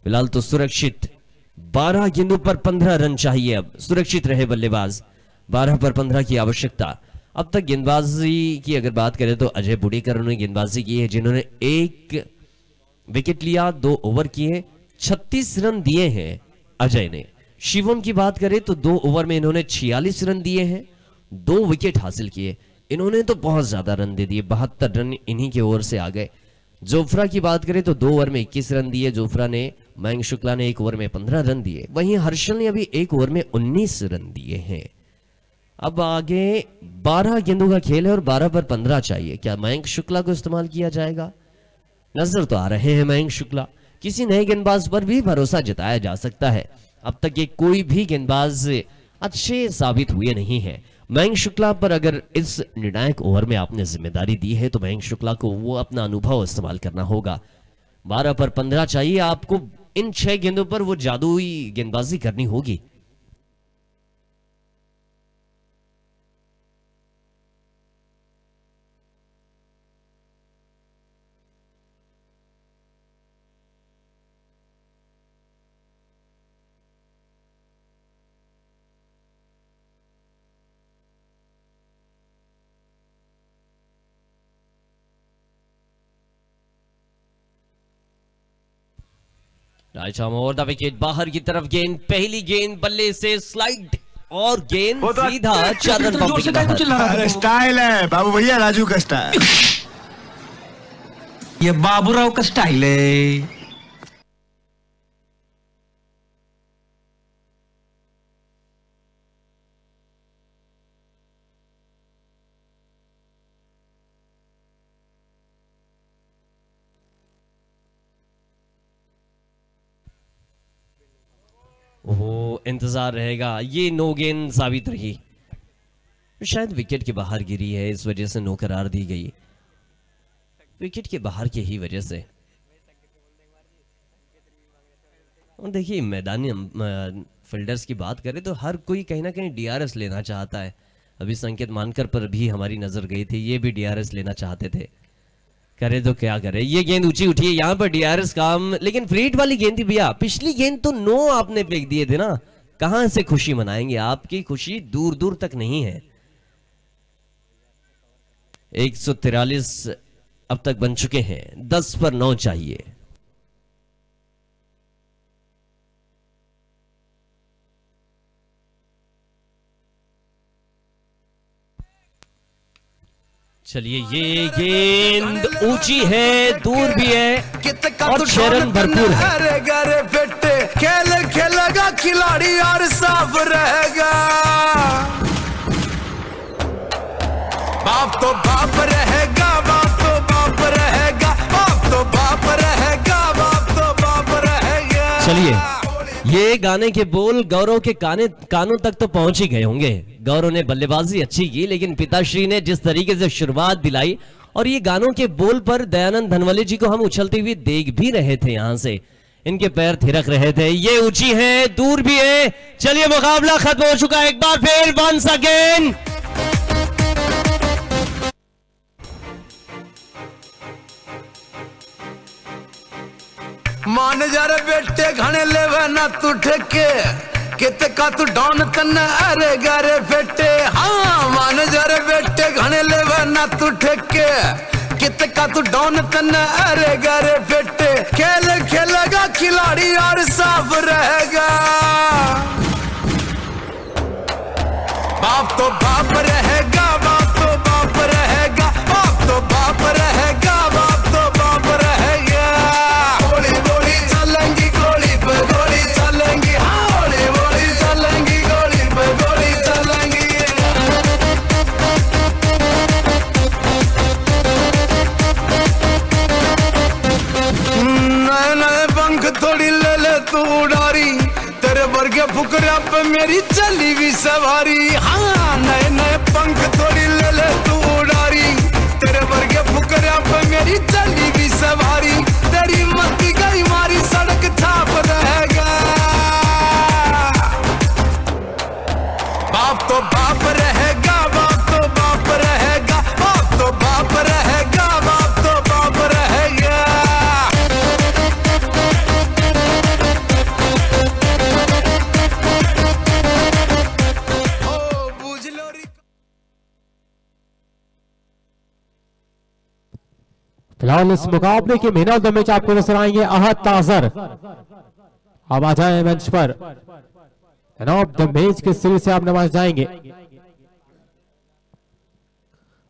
फिलहाल तो सुरक्षित 12 गेंदों पर 15 रन चाहिए। अब सुरक्षित रहे बल्लेबाज, 12 पर 15 की आवश्यकता। अब तक गेंदबाजी की अगर बात करें तो अजय बुडेकर ने गेंदबाजी की है, जिन्होंने 1 विकेट लिया, 2 ओवर किए, 36 रन दिए हैं अजय ने। शिवम की बात करें तो 2 ओवर में इन्होंने 46 रन दिए हैं, 2 विकेट हासिल किए। इन्होंने तो बहुत ज्यादा रन दे दिए, 72 रन इन्हीं के ओवर से आ गए। जोफ्रा की बात करें तो 2 ओवर में 21 रन दिए जोफ्रा ने। मयंक शुक्ला ने 1 ओवर में 15 रन दिए। वहीं हर्षल ने अभी 1 ओवर में 19 रन दिए हैं। अब आगे 12 गेंदों का खेल है और 12 पर 15 चाहिए। क्या मयंक शुक्ला को इस्तेमाल किया जाएगा? नजर तो आ रहे हैं मयंक शुक्ला। किसी नए गेंदबाज पर भी भरोसा जताया जा सकता है। अब तक ये कोई भी गेंदबाज अच्छे साबित हुए नहीं है। मयंक शुक्ला पर अगर इस निर्णायक ओवर में आपने जिम्मेदारी दी है तो मयंक शुक्ला को वो अपना अनुभव इस्तेमाल करना होगा। 12 पर 15 चाहिए आपको। इन 6 गेंदों पर वो जादुई गेंदबाजी करनी होगी। रायचाम और द विकेट, बाहर की तरफ गेंद, पहली गेंद बल्ले से स्लाइड और गेंद सीधा चादर बाउंड्री के बाहर। अरे स्टाइल है बाबू भैया, राजू का स्टाइल। ये बाबूराव का स्टाइल है। ओहो, इंतजार रहेगा। ये नो गेंद साबित रही, शायद विकेट के बाहर गिरी है, इस वजह से नो करार दी गई। विकेट के बाहर की ही वजह से। और देखिए मैदानी फील्डर्स की बात करें तो हर कोई कहीं ना कहीं डीआरएस लेना चाहता है। अभी संकेत मानकर पर भी हमारी नजर गई थी, ये भी डीआरएस लेना चाहते थे। करे तो क्या करे। ये गेंद ऊंची उठी है, यहाँ पर डीआरएस काम, लेकिन फ्री हिट वाली गेंद थी भैया। पिछली गेंद तो नो आपने फेंक दिए थे ना, कहां से खुशी मनाएंगे? आपकी खुशी दूर दूर तक नहीं है। 143 अब तक बन चुके हैं, 10 पर 9 चाहिए। चलिए, ये गेंद ऊंची है, दूर भी है और 6 रन भरपूर है। अरे गरे बेटे खेल खेलेगा खिलाड़ी और साफ रहेगा। बाप तो बाप रहेगा, बाप तो बाप रहेगा, बाप तो बाप रहेगा, बाप ये गाने के बोल गौरव के कानों तक तो पहुंच ही गए होंगे। गौरव ने बल्लेबाजी अच्छी की, लेकिन पिताश्री ने जिस तरीके से शुरुआत दिलाई, और ये गानों के बोल पर दयानंद धनवले जी को हम उछलते हुए देख भी रहे थे। यहां से इनके पैर थिरक रहे थे। ये ऊंची है, दूर भी है। चलिए मुकाबला खत्म हो चुका है। एक बार फिर वंस अगेन मान जा रे बेटे घने लेवे ना तू ठेके कित का तू डॉन तन अरे गारे फेटे। हाँ मान जा रे बेटे घने लेवे ना तू ठेके कित का तू डॉन तन अरे गारे फेटे। खेल खेलेगा खिलाड़ी और साफ रहेगा। बाप तो बाप रहेगा, बाप तो बाप रहेगा, बाप तो बाप रहेगा, बाप तो बाप रहेगा। गोली गोली चलेंगी, गोली पे गोली चलेंगी। हाँ गोली गोली चलेंगी, गोली पे गोली चलेंगी। नए नए पंख थोड़ी ले ले तू उड़ारी, तेरे वर्गे फुकरा पे मेरी चली भी सवारी। हाँ नए नए पंख थोड़ी ले ले तू उड़ारी, तेरे वर्गे फुकरा पे मेरी चली भी सवारी। तेरी मती गई मारी सड़क छाप रहेगा। बाप तो बाप रहेगा, बाप तो बाप रहेगा, बाप तो बाप रहेगा, बाप तो बाप रहेगा। ओ बूझ लो री। फिलहाल इस मुकाबले के मैन ऑफ द मैच आपको नजर आएंगे अहद ताजर। अब आ जाए मंच पर। मैन ऑफ द मैच के सिरे से आप नवाज जाएंगे।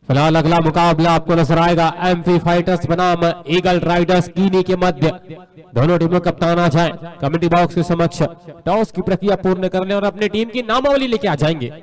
फिलहाल अगला मुकाबला आपको नजर आएगा एमपी फाइटर्स बनाम ईगल राइडर्स कीनी के मध्य। दोनों टीमों के कप्तान आ जाएं कमेटी बॉक्स के समक्ष, टॉस की प्रक्रिया पूर्ण कर लें और अपनी टीम की नामावली लेके आ जाएंगे।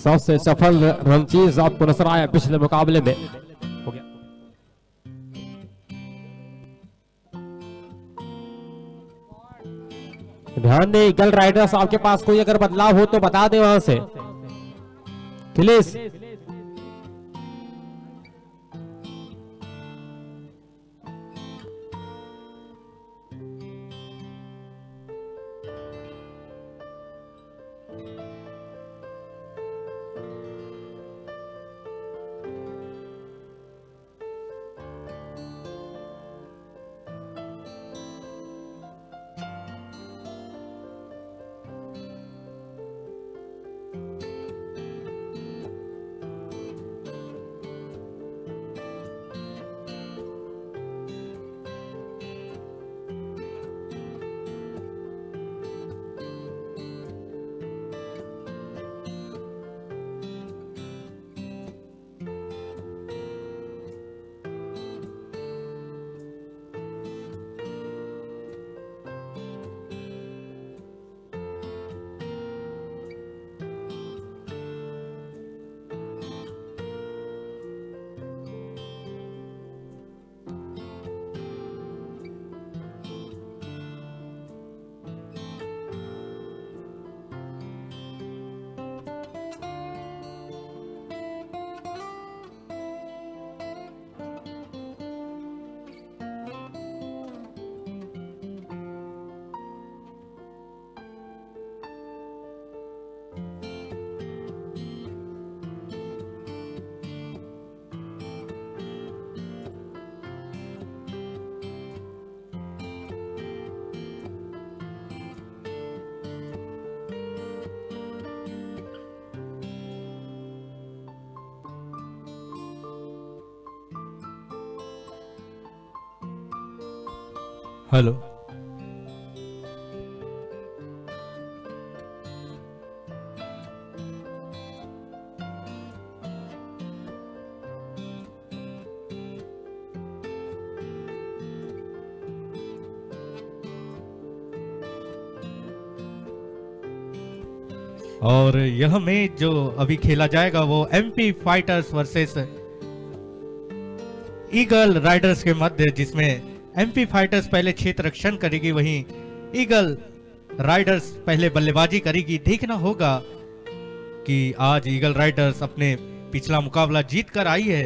सबसे सफल रनचीज आपको नजर आया पिछले मुकाबले में। हो गया। ध्यान दें ईगल राइडर्स, आपके पास कोई अगर बदलाव हो तो बता दें वहां से प्लीज। हेलो, और यह मैच जो अभी खेला जाएगा वो MP fighters versus eagle Riders के मध्य, जिसमें एमपी फाइटर्स पहले क्षेत्र रक्षण करेगी, वहीं ईगल राइडर्स पहले बल्लेबाजी करेगी। देखना होगा कि आज ईगल राइडर्स अपने पिछला मुकाबला जीत कर आई है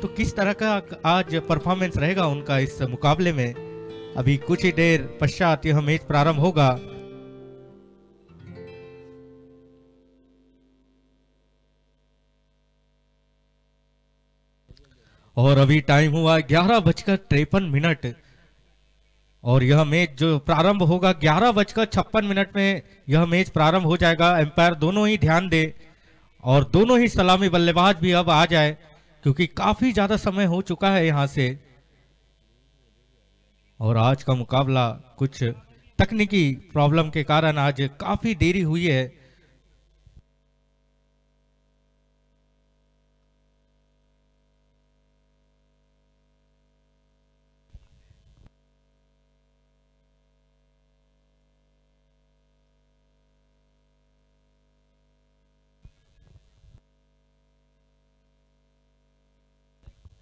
तो किस तरह का आज परफॉर्मेंस रहेगा उनका इस मुकाबले में। अभी कुछ ही देर पश्चात यह मैच प्रारंभ होगा। और अभी टाइम हुआ 11:53 और यह मैच जो प्रारंभ होगा 11:56 में यह मैच प्रारंभ हो जाएगा। एम्पायर दोनों ही ध्यान दे और दोनों ही सलामी बल्लेबाज भी अब आ जाए, क्योंकि काफी ज्यादा समय हो चुका है यहां से। और आज का मुकाबला कुछ तकनीकी प्रॉब्लम के कारण आज काफी देरी हुई है।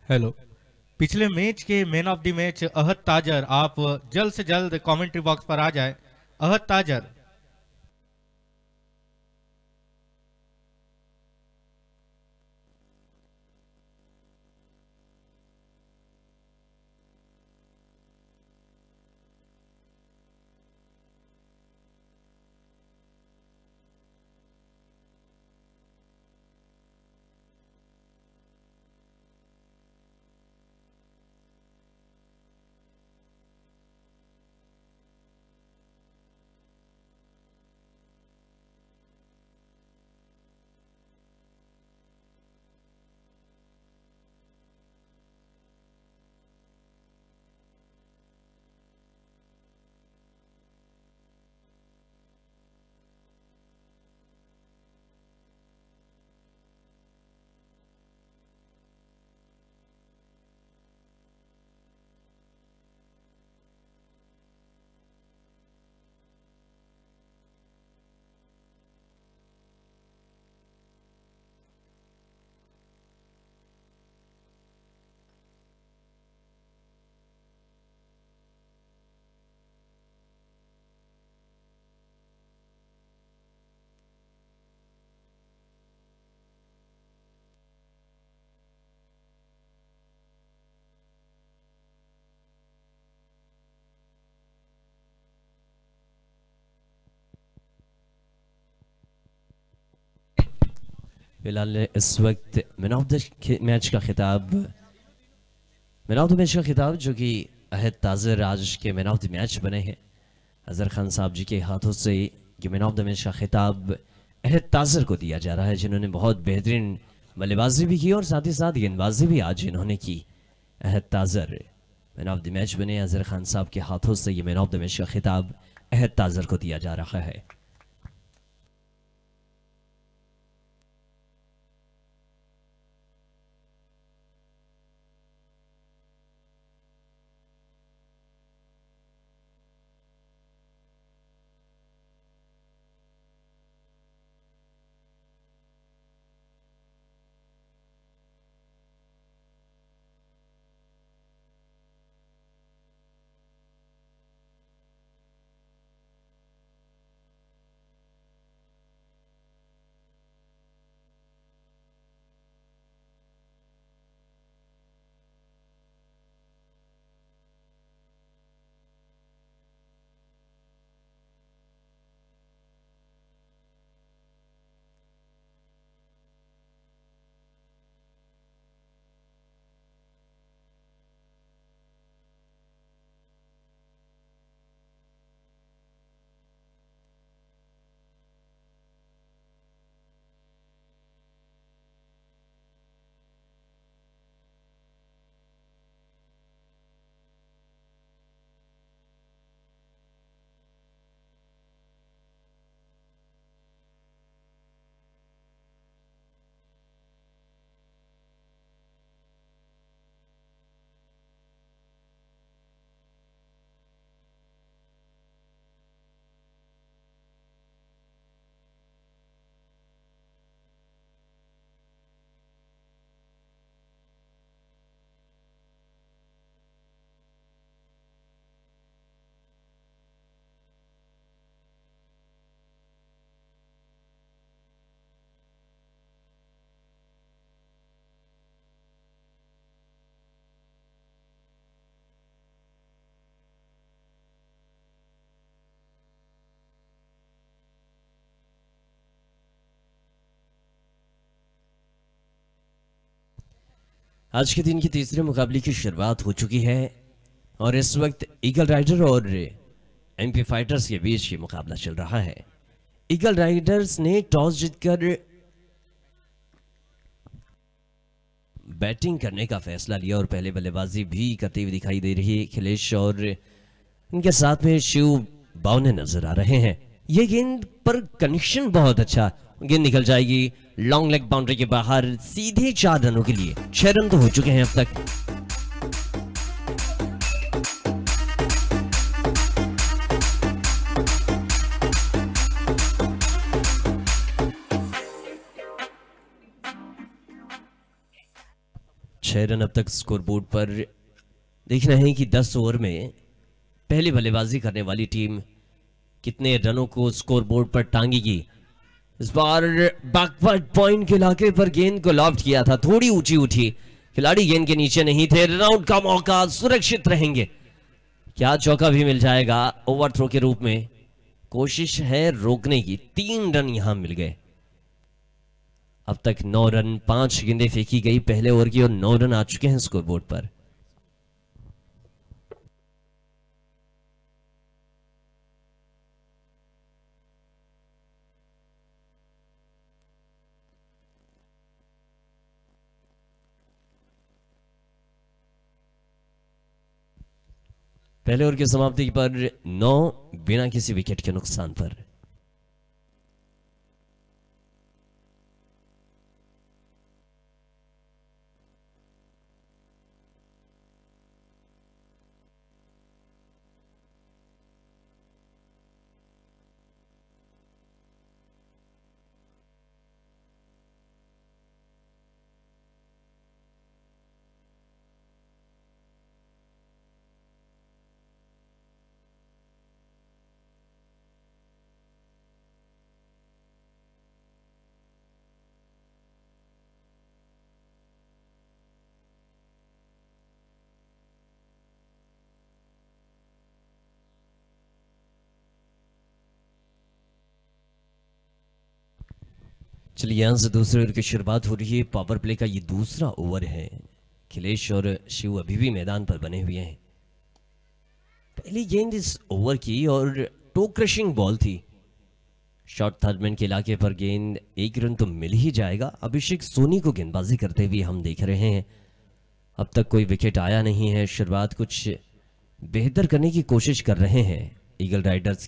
हेलो, पिछले मैच के मैन ऑफ द मैच अहद ताजर, आप जल्द से जल्द कमेंट्री बॉक्स पर आ जाए। अहद ताजर। फिलहाल इस वक्त मैन ऑफ द मैच का खिताब जो कि अहद ताज़र आज के मैन ऑफ द मैच बने हैं अजहर खान साहब जी के हाथों से ये मैन ऑफ द मैच का खिताब अहद ताज़र को दिया जा रहा है, जिन्होंने बहुत बेहतरीन बल्लेबाजी भी की और साथ ही साथ गेंदबाजी भी आज इन्होंने की। अहद ताज़र मैन ऑफ द मैच बने, अजहर खान साहब के हाथों से ये मैन ऑफ द मैच का खिताब अहद ताज़र को दिया जा रहा है। आज के दिन की तीसरे मुकाबले की शुरुआत हो चुकी है और इस वक्त ईगल राइडर और एमपी फाइटर्स के बीच ये मुकाबला चल रहा है। ईगल राइडर्स ने टॉस जीतकर बैटिंग करने का फैसला लिया और पहले बल्लेबाजी भी करते हुए दिखाई दे रही है अखिलेश और इनके साथ में शिव बावने नजर आ रहे हैं। ये गेंद पर कनेक्शन बहुत अच्छा, गेंद निकल जाएगी लॉन्ग लेग बाउंड्री के बाहर सीधे 4 रनों के लिए। 6 रन तो हो चुके हैं अब तक। छह रन अब तक स्कोरबोर्ड पर। देखना है कि 10 ओवर में पहली बल्लेबाजी करने वाली टीम कितने रनों को स्कोरबोर्ड पर टांगेगी। इस बार बैकवर्ड पॉइंट के इलाके पर गेंद को लॉफ्ट किया था, थोड़ी ऊंची उठी, खिलाड़ी गेंद के नीचे नहीं थे। रन आउट का मौका, सुरक्षित रहेंगे, क्या चौका भी मिल जाएगा ओवर थ्रो के रूप में। कोशिश है रोकने की, 3 रन यहां मिल गए। अब तक 9 रन, 5 गेंदें फेंकी गई पहले ओवर की और 9 रन आ चुके हैं स्कोरबोर्ड पर। पहले ओवर की समाप्ति पर 9 बिना किसी विकेट के नुकसान पर। चलिए यहां से दूसरे ओवर की शुरुआत हो रही है। पावर प्ले का ये दूसरा ओवर है। अखिलेश और शिव अभी भी मैदान पर बने हुए हैं। पहली गेंद इस ओवर की और टो क्रशिंग बॉल थी। शॉर्ट थर्ड मैन के इलाके पर गेंद, 1 रन तो मिल ही जाएगा। अभिषेक सोनी को गेंदबाजी करते हुए हम देख रहे हैं। अब तक कोई विकेट आया नहीं है। शुरुआत कुछ बेहतर करने की कोशिश कर रहे हैं ईगल राइडर्स की।